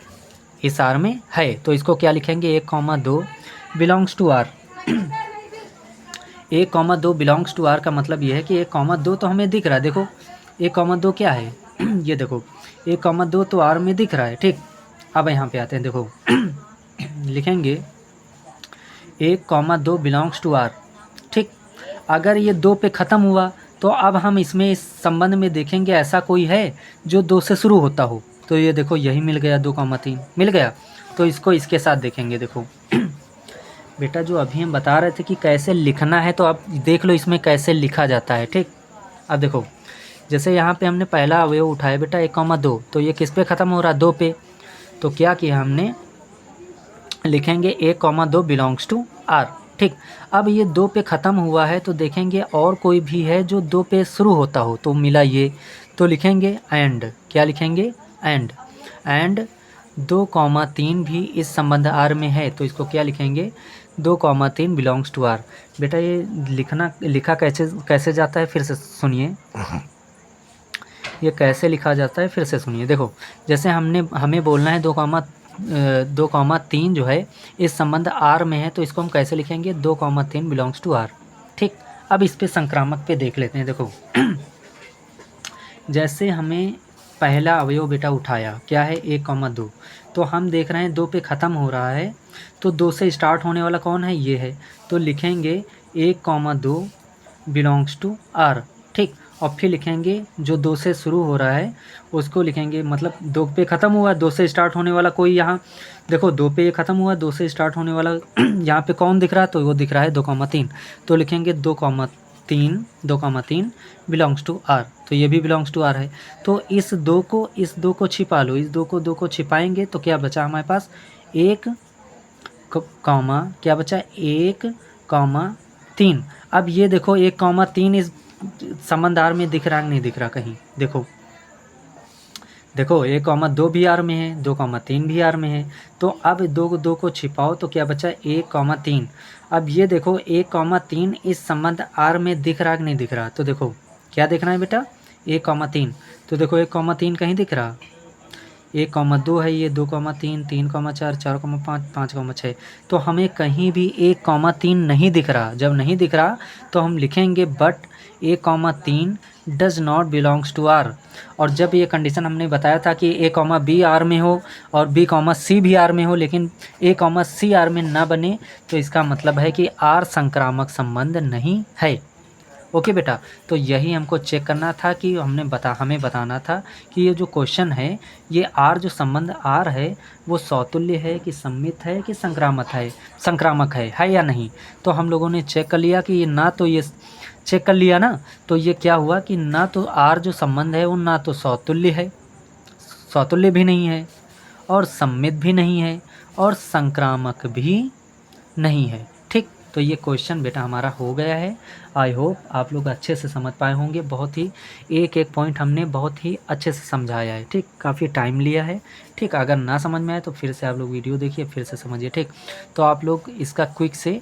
इस आर में है तो इसको क्या लिखेंगे? 1, 2 belongs to R. 1, 2 belongs to R का मतलब ये है कि 1, 2 तो हमें दिख रहा है। देखो 1, 2 क्या है? ये देखो 1, 2 तो आर में दिख रहा है। ठीक, अब यहाँ पे आते हैं, देखो लिखेंगे 1, 2 बिलोंग्स टू आर। ठीक, अगर ये 2 पे ख़त्म हुआ तो अब हम इसमें इस संबंध में देखेंगे ऐसा कोई है जो 2 से शुरू होता हो। तो ये देखो यही मिल गया, 2, 3 मिल गया। तो इसको इसके साथ देखेंगे। देखो बेटा जो अभी हम बता रहे थे कि कैसे लिखना है, तो आप देख लो इसमें कैसे लिखा जाता है। ठीक, अब देखो जैसे यहाँ पे हमने पहला अवयव उठाया बेटा 1, 2, तो ये किस पे ख़त्म हो रहा? 2 पे। तो क्या किया हमने? लिखेंगे 1, 2 बिलोंग्स टू आर। ठीक, अब ये 2 पे ख़त्म हुआ है तो देखेंगे और कोई भी है जो 2 पे शुरू होता हो, तो मिला ये, तो लिखेंगे एंड। क्या लिखेंगे? एंड 2, 3 भी इस संबंध आर में है, तो इसको क्या लिखेंगे? 2, 3 बिलोंग्स टू आर। बेटा ये लिखा कैसे जाता है फिर से सुनिए। ये कैसे लिखा जाता है फिर से सुनिए। देखो जैसे हमें बोलना है 2, 3 जो है इस संबंध आर में है, तो इसको हम कैसे लिखेंगे? 2, 3 बिलोंग्स टू आर। ठीक, अब इस पे संक्रामक पे देख लेते हैं। देखो जैसे हमें पहला अवयव बेटा उठाया क्या है? 1, 2, तो हम देख रहे हैं 2 पे ख़त्म हो रहा है, तो 2 से स्टार्ट होने वाला कौन है? ये है, तो लिखेंगे 1, 2 बिलोंग्स टू आर। ठीक, और फिर लिखेंगे जो 2 से शुरू हो रहा है उसको लिखेंगे, मतलब 2 पे ख़त्म हुआ, 2 से स्टार्ट होने वाला कोई यहाँ देखो 2 पे ये ख़त्म हुआ, 2 से स्टार्ट होने वाला यहाँ पे कौन दिख रहा है? तो वो दिख रहा है 2, 3, तो लिखेंगे 2, 3 बिलोंग्स टू आर। तो ये भी बिलोंग्स टू आर है। तो इस 2 को छिपा लो, इस 2 को छिपाएंगे तो क्या बचा हमारे पास? 1, क्या बचा? 1, 3। अब ये देखो 1, 3 इस संबंध आर में दिख रहा है नहीं दिख रहा? कहीं देखो 1, 2 भी आर में है, 2, 3 भी आर में है। तो अब 2 को छिपाओ तो क्या बचा? 1, 3। अब ये देखो 1, 3 इस संबंध आर में दिख रहा कि नहीं दिख रहा? तो देखो क्या देखना है बेटा? 1, 3। तो देखो 1, 3 कहीं दिख रहा? 1, 2 है ये, 2, 3, 3, 4, 4, 5, 5, 6। तो हमें कहीं भी 1, 3 नहीं दिख रहा। जब नहीं दिख रहा तो हम लिखेंगे but 1, 3 does not belongs to R. और जब ये कंडीशन हमने बताया था कि A, B आर में हो और B, C भी आर में हो, लेकिन A, C आर में ना बने, तो इसका मतलब है कि आर संक्रामक संबंध नहीं है। ओके बेटा, तो यही हमको चेक करना था कि हमें बताना था कि ये जो क्वेश्चन है, ये आर जो संबंध आर है वो सौतुल्य है कि सम्मित है कि संक्रामक है या नहीं। तो हम लोगों ने चेक कर लिया कि ये चेक कर लिया ना, तो ये क्या हुआ कि ना तो आर जो संबंध है वो ना तो सौतुल्य भी नहीं है और सम्मित भी नहीं है और संक्रामक भी नहीं है। ठीक, तो ये क्वेश्चन बेटा हमारा हो गया है। आई होप आप लोग अच्छे से समझ पाए होंगे। बहुत ही एक पॉइंट हमने बहुत ही अच्छे से समझाया है। ठीक, काफ़ी टाइम लिया है। ठीक, अगर ना समझ में आए तो फिर से आप लोग वीडियो देखिए, फिर से समझिए। ठीक, तो आप लोग इसका क्विक से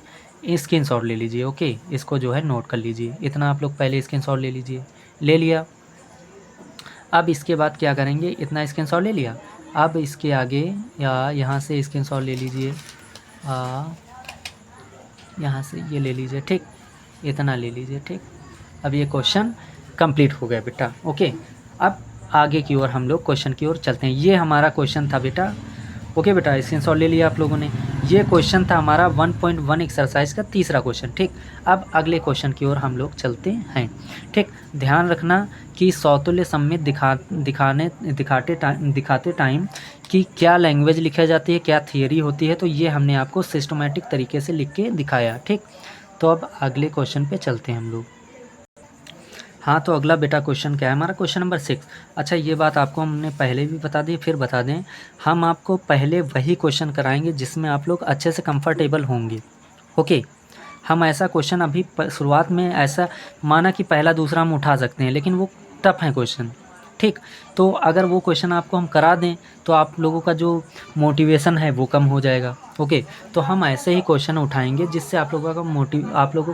स्क्रीनशॉट ले लीजिए। ओके, इसको जो है नोट कर लीजिए। इतना आप लोग पहले स्क्रीनशॉट ले लीजिए। ले लिया। अब इसके बाद क्या करेंगे, इतना स्क्रीनशॉट ले लिया, अब इसके आगे या यहाँ से स्क्रीनशॉट ले लीजिए, यहाँ से ये ले लीजिए। ठीक, इतना ले लीजिए। ठीक, अब ये क्वेश्चन कंप्लीट हो गया बेटा। ओके, अब आगे की ओर हम लोग क्वेश्चन की ओर चलते हैं। ये हमारा क्वेश्चन था बेटा। ओके बेटा, स्क्रीनशॉट ले लिया आप लोगों ने। ये क्वेश्चन था हमारा 1.1 एक्सरसाइज का तीसरा क्वेश्चन। ठीक, अब अगले क्वेश्चन की ओर हम लोग चलते हैं। ठीक, ध्यान रखना कि सौतुल्य सम्मित दिखाते टाइम कि क्या लैंग्वेज लिखा जाती है, क्या थियरी होती है, तो ये हमने आपको सिस्टमेटिक तरीके से लिख के दिखाया। ठीक, तो अब अगले क्वेश्चन पे चलते हैं हम लोग। हाँ, तो अगला बेटा क्वेश्चन क्या है हमारा, क्वेश्चन नंबर 6। अच्छा, ये बात आपको हमने पहले भी बता दी, फिर बता दें, हम आपको पहले वही क्वेश्चन कराएंगे जिसमें आप लोग अच्छे से कंफर्टेबल होंगे। ओके, हम ऐसा क्वेश्चन अभी शुरुआत में ऐसा माना कि पहला दूसरा हम उठा सकते हैं, लेकिन वो टफ है क्वेश्चन। ठीक, तो अगर वो क्वेश्चन आपको हम करा दें तो आप लोगों का जो मोटिवेशन है वो कम हो जाएगा। ओके, तो हम ऐसे ही क्वेश्चन उठाएंगे जिससे आप लोगों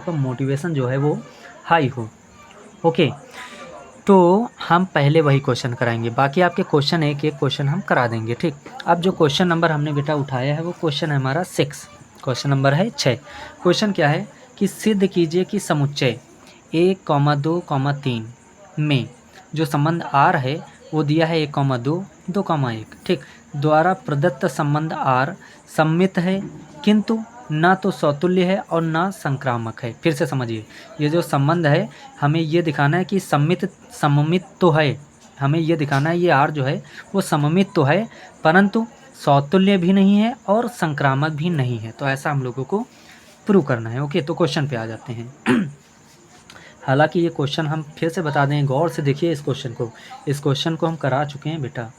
का मोटिवेशन जो है वो हाई हो। ओके, तो हम पहले वही क्वेश्चन कराएंगे, बाकी आपके क्वेश्चन एक क्वेश्चन हम करा देंगे। ठीक, अब जो क्वेश्चन नंबर हमने बेटा उठाया है वो क्वेश्चन है हमारा 6, क्वेश्चन नंबर है 6। क्वेश्चन क्या है कि सिद्ध कीजिए कि समुच्चय 1, 2, 3 में जो संबंध आर है वो दिया है 1, 2, 2, 1। ठीक, द्वारा प्रदत्त संबंध आर सम्मित है किंतु ना तो सौतुल्य है और ना संक्रामक है। फिर से समझिए, ये जो संबंध है हमें ये दिखाना है कि सममित तो है, हमें ये दिखाना है ये आर जो है वो सममित तो है परंतु सौतुल्य भी नहीं है और संक्रामक भी नहीं है। तो ऐसा हम लोगों को प्रूव करना है। ओके, तो क्वेश्चन पे आ जाते हैं। हालांकि ये क्वेश्चन हम फिर से बता दें, गौर से देखिए इस क्वेश्चन को हम करा चुके हैं बेटा।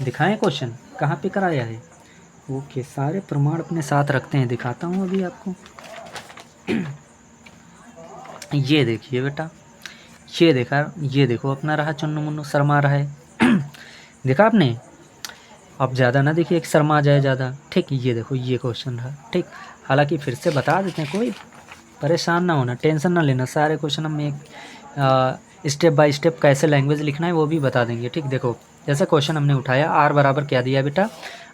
दिखाएं क्वेश्चन कहाँ पे कराया है। ओके, सारे प्रमाण अपने साथ रखते हैं, दिखाता हूँ अभी आपको। ये देखिए बेटा, ये देखो अपना रहा चुन्नू मुन्नू शर्मा रहा है। देखा आपने, अब ज़्यादा ना देखिए एक शर्मा जाए ज़्यादा। ठीक, ये देखो ये क्वेश्चन रहा। ठीक, हालांकि फिर से बता देते हैं, कोई परेशान ना होना, टेंशन ना लेना, सारे क्वेश्चन हम एक स्टेप बाय स्टेप कैसे लैंग्वेज लिखना है वो भी बता देंगे। ठीक, देखो जैसे क्वेश्चन हमने उठाया, आर बराबर क्या दिया बेटा,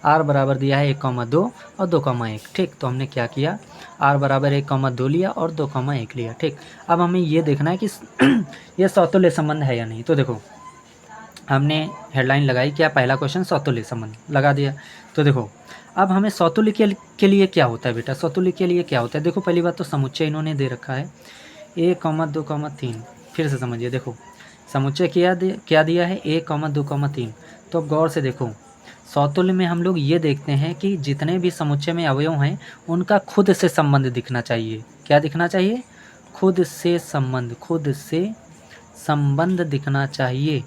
आर बराबर दिया है 1, 2 और 2, 1। ठीक, तो हमने क्या किया, आर बराबर 1, 2 लिया और 2, 1 लिया। ठीक, अब हमें ये देखना है कि ये सौतुल्य संबंध है या नहीं। तो देखो हमने हेडलाइन लगाई, क्या पहला क्वेश्चन सौतुल्य संबंध लगा दिया। तो देखो अब हमें सौतुल्य के लिए क्या होता है बेटा, सौतुल्य के लिए क्या होता है। देखो पहली बात तो समुच्चय इन्होंने दे रखा है 1, 2, 3। फिर से समझिए, देखो समुच्चय क्या दिया है 1, 2, 3। तो अब गौर से देखो, सौतुल्य में हम लोग ये देखते हैं कि जितने भी समुच्चय में अवयव हैं उनका खुद से संबंध दिखना चाहिए। क्या दिखना चाहिए, खुद से संबंध दिखना चाहिए,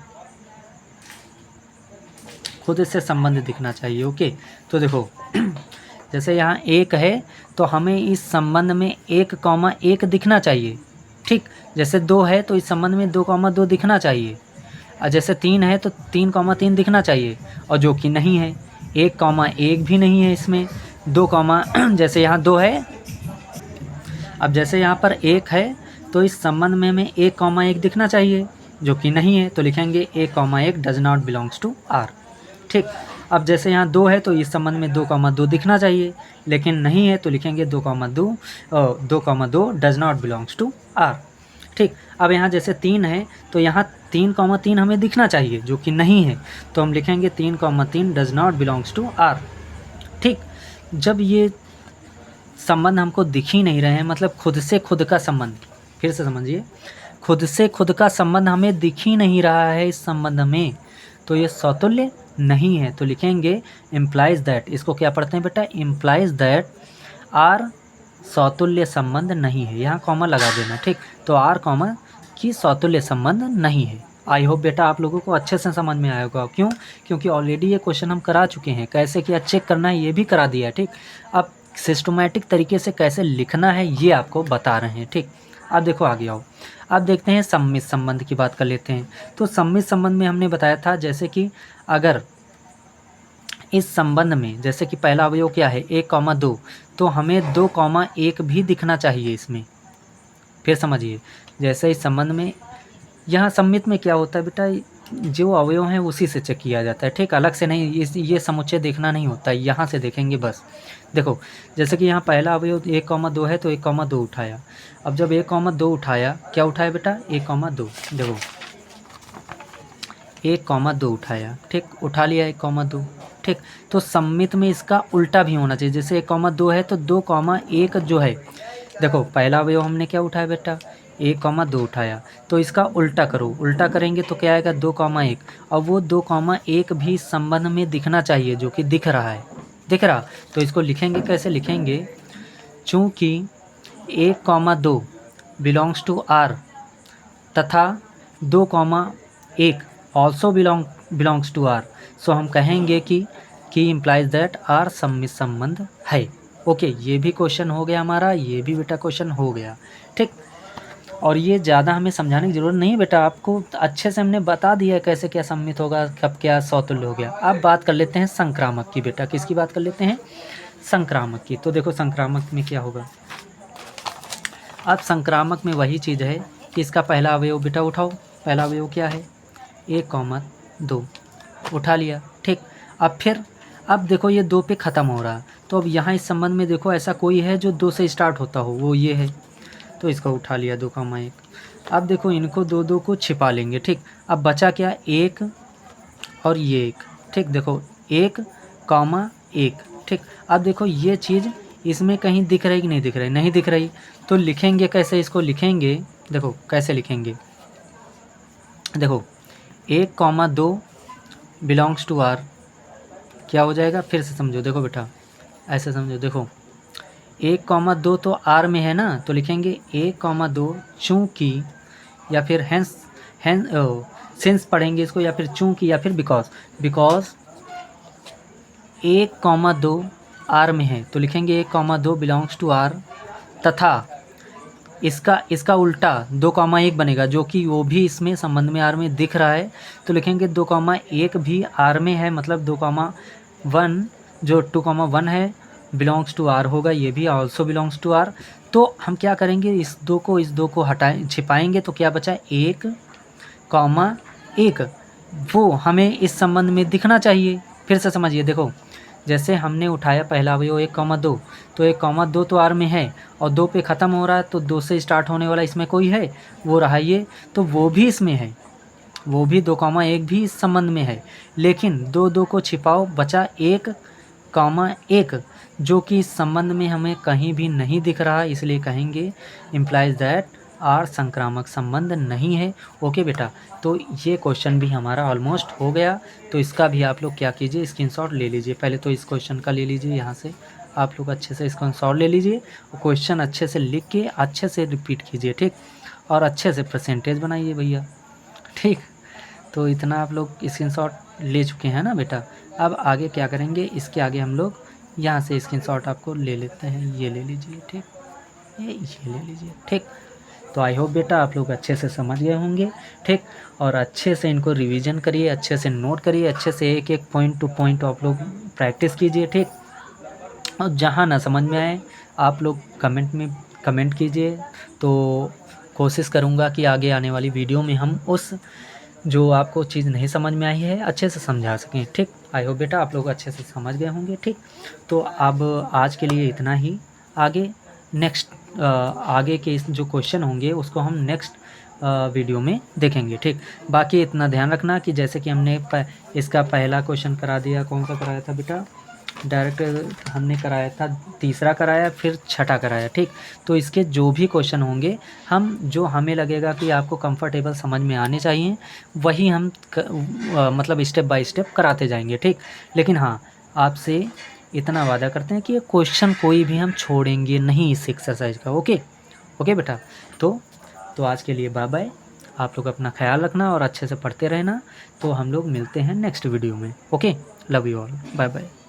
खुद से संबंध दिखना चाहिए। ओके, तो देखो जैसे यहाँ 1 है तो हमें इस संबंध में 1, 1 दिखना चाहिए। ठीक, जैसे 2 है तो इस संबंध में 2, 2 दिखना चाहिए। और जैसे 3 है तो 3, 3 दिखना चाहिए, और जो कि नहीं है 1, 1 भी नहीं है इसमें। 2, जैसे यहाँ 2 है, अब जैसे यहाँ पर 1 है तो इस संबंध में हमें 1, 1 दिखना चाहिए, जो कि नहीं है, तो लिखेंगे 1, 1 does not belongs to R. ठीक, अब जैसे यहाँ 2 है तो इस संबंध में 2, 2 दिखना चाहिए, लेकिन नहीं है, तो लिखेंगे 2, 2 does not belongs to R. ठीक, अब यहाँ जैसे 3 है तो यहाँ 3, 3 हमें दिखना चाहिए, जो कि नहीं है, तो हम लिखेंगे 3, 3 does not belongs to R. ठीक, जब ये संबंध हमको दिख ही नहीं रहे हैं, मतलब खुद से खुद का संबंध, फिर से समझिए, खुद से खुद का संबंध हमें दिख ही नहीं रहा है इस संबंध में, तो ये सौतुल्य नहीं है। तो लिखेंगे इम्प्लाइज दैट, इसको क्या पढ़ते हैं बेटा, इम्प्लाइज दैट आर सौतुल्य संबंध नहीं है, यहाँ कॉमा लगा देना, ठीक। तो आर कॉमा की सौतुल्य संबंध नहीं है। आई होप बेटा आप लोगों को अच्छे से समझ में आया होगा। क्यों? क्योंकि ऑलरेडी ये क्वेश्चन हम करा चुके हैं, कैसे किया चेक करना है ये भी करा दिया है, ठीक। अब सिस्टमैटिक तरीके से कैसे लिखना है ये आपको बता रहे हैं, ठीक। अब देखो आगे आओ, अब देखते हैं सम्मित संबंध की बात कर लेते हैं। तो सम्मित संबंध में हमने बताया था जैसे कि अगर इस संबंध में जैसे कि पहला अवयव क्या है 1,2, तो हमें 2,1 भी दिखना चाहिए इसमें। फिर समझिए, जैसे इस संबंध में यहाँ सम्मित में क्या होता है बेटा, जो अवयव हैं उसी से चेक किया जाता है, ठीक, अलग से नहीं, ये समुच्चय देखना नहीं होता, यहाँ से देखेंगे बस। देखो जैसे कि यहाँ पहला अवयव 1,2 है तो 1,2 उठाया। अब जब 1,2 उठाया, क्या उठाया बेटा 1,2, देखो 1,2 उठाया, ठीक, उठा लिया 1,2, ठीक। तो सम्मित में इसका उल्टा भी होना चाहिए, जैसे 1,2 है तो 2,1 जो है, देखो पहला अवयव हमने क्या उठाया बेटा 1,2 उठाया, तो इसका उल्टा करो, उल्टा करेंगे तो क्या आएगा 2,1। अब वो 2,1 भी संबंध में दिखना चाहिए, जो कि दिख रहा है, दिख रहा। तो इसको लिखेंगे, कैसे लिखेंगे, चूँकि 1,2 बिलोंग्स टू आर तथा 2,1 ऑल्सो बिलोंग्स टू आर, सो हम कहेंगे कि इम्प्लाइज दैट आर सम्मित संबंध है। ओके, ये भी क्वेश्चन हो गया हमारा, ये भी बेटा क्वेश्चन हो गया, ठीक। और ये ज़्यादा हमें समझाने की ज़रूरत नहीं बेटा, आपको अच्छे से हमने बता दिया है कैसे क्या सम्मित होगा, कब क्या सौतुल्य हो गया। अब बात कर लेते हैं संक्रामक की बेटा, किसकी बात कर लेते हैं, संक्रामक की। तो देखो संक्रामक में क्या होगा, अब संक्रामक में वही चीज़ है कि इसका पहला अवयव बेटा उठाओ, पहला अवयव क्या है 1,2 उठा लिया, ठीक। अब फिर अब देखो ये 2 पे ख़त्म हो रहा, तो अब यहाँ इस संबंध में देखो ऐसा कोई है जो 2 से स्टार्ट होता हो, वो ये है, तो इसको उठा लिया 2,1। अब देखो इनको 2 को छिपा लेंगे, ठीक। अब बचा क्या 1 और ये 1, ठीक। देखो 1,1, ठीक। अब देखो ये चीज़ इसमें कहीं दिख रही कि नहीं दिख रही, नहीं दिख रही, तो लिखेंगे कैसे, इसको लिखेंगे, देखो कैसे लिखेंगे, देखो 1,2 बिलोंग्स टू आर, क्या हो जाएगा, फिर से समझो, देखो बेटा ऐसे समझो, देखो 1,2 तो आर में है ना, तो लिखेंगे 1,2 चूँकि, या फिर हेंस सिंस पढ़ेंगे इसको, या फिर चूँकि, या फिर बिकॉज 1,2 आर में है, तो लिखेंगे 1,2 बिलोंग्स टू आर, तथा इसका उल्टा 2,1 बनेगा, जो कि वो भी इसमें संबंध में आर में दिख रहा है, तो लिखेंगे 2,1 भी आर में है, मतलब 2,1 जो 2,1 है बिलोंग्स टू आर होगा, ये भी ऑल्सो बिलोंग्स टू आर। तो हम क्या करेंगे, इस 2 को हटाएं, छिपाएंगे, तो क्या बचा 1,1, वो हमें इस संबंध में दिखना चाहिए। फिर से समझिए, देखो जैसे हमने उठाया पहला अवयव 1,2, तो 1,2 तो आर में है और 2 पे ख़त्म हो रहा है, तो 2 से स्टार्ट होने वाला इसमें कोई है, वो रहा ये, तो वो भी इसमें है, वो भी 2,1 भी इस संबंध में है, लेकिन 2 को छिपाओ, बचा 1,1 जो कि इस संबंध में हमें कहीं भी नहीं दिख रहा, इसलिए कहेंगे इम्प्लाइज दैट आर संक्रामक संबंध नहीं है। ओके बेटा, तो ये क्वेश्चन भी हमारा ऑलमोस्ट हो गया, तो इसका भी आप लोग क्या कीजिए, स्क्रीनशॉट ले लीजिए। पहले तो इस क्वेश्चन का ले लीजिए, यहाँ से आप लोग अच्छे से स्क्रीनशॉट ले लीजिए, क्वेश्चन अच्छे से लिख के अच्छे से रिपीट कीजिए, ठीक, और अच्छे से परसेंटेज बनाइए भैया, ठीक। तो इतना आप लोग स्क्रीनशॉट ले चुके हैं ना बेटा। अब आगे क्या करेंगे, इसके आगे हम लोग यहाँ से स्क्रीनशॉट आपको ले लेते हैं, ये ले लीजिए, ठीक, ये ले लीजिए, ठीक। तो आई होप बेटा आप लोग अच्छे से समझ गए होंगे, ठीक। और अच्छे से इनको रिवीजन करिए, अच्छे से नोट करिए, अच्छे से एक एक पॉइंट टू पॉइंट आप लोग प्रैक्टिस कीजिए, ठीक। और जहाँ ना समझ में आए आप लोग कमेंट में कमेंट कीजिए, तो कोशिश करूँगा कि आगे आने वाली वीडियो में हम उस जो आपको चीज़ नहीं समझ में आई है अच्छे से समझा सकें, ठीक। आई होप बेटा आप लोग अच्छे से समझ गए होंगे, ठीक। तो अब आज के लिए इतना ही, आगे नेक्स्ट आगे के इस जो क्वेश्चन होंगे उसको हम नेक्स्ट वीडियो में देखेंगे, ठीक। बाकी इतना ध्यान रखना कि जैसे कि हमने इसका पहला क्वेश्चन करा दिया, कौन सा कराया था बेटा, डायरेक्ट हमने कराया था, तीसरा कराया, फिर छठा कराया, ठीक। तो इसके जो भी क्वेश्चन होंगे, हम जो हमें लगेगा कि आपको कंफर्टेबल समझ में आने चाहिए, वही हम मतलब स्टेप बाय स्टेप कराते जाएंगे, ठीक। लेकिन हाँ, आपसे इतना वादा करते हैं कि ये क्वेश्चन कोई भी हम छोड़ेंगे नहीं इस एक्सरसाइज का। ओके, ओके बेटा। तो आज के लिए बाय बाय। आप लोग अपना ख्याल रखना और अच्छे से पढ़ते रहना। तो हम लोग मिलते हैं नेक्स्ट वीडियो में। Okay, love you all, bye bye.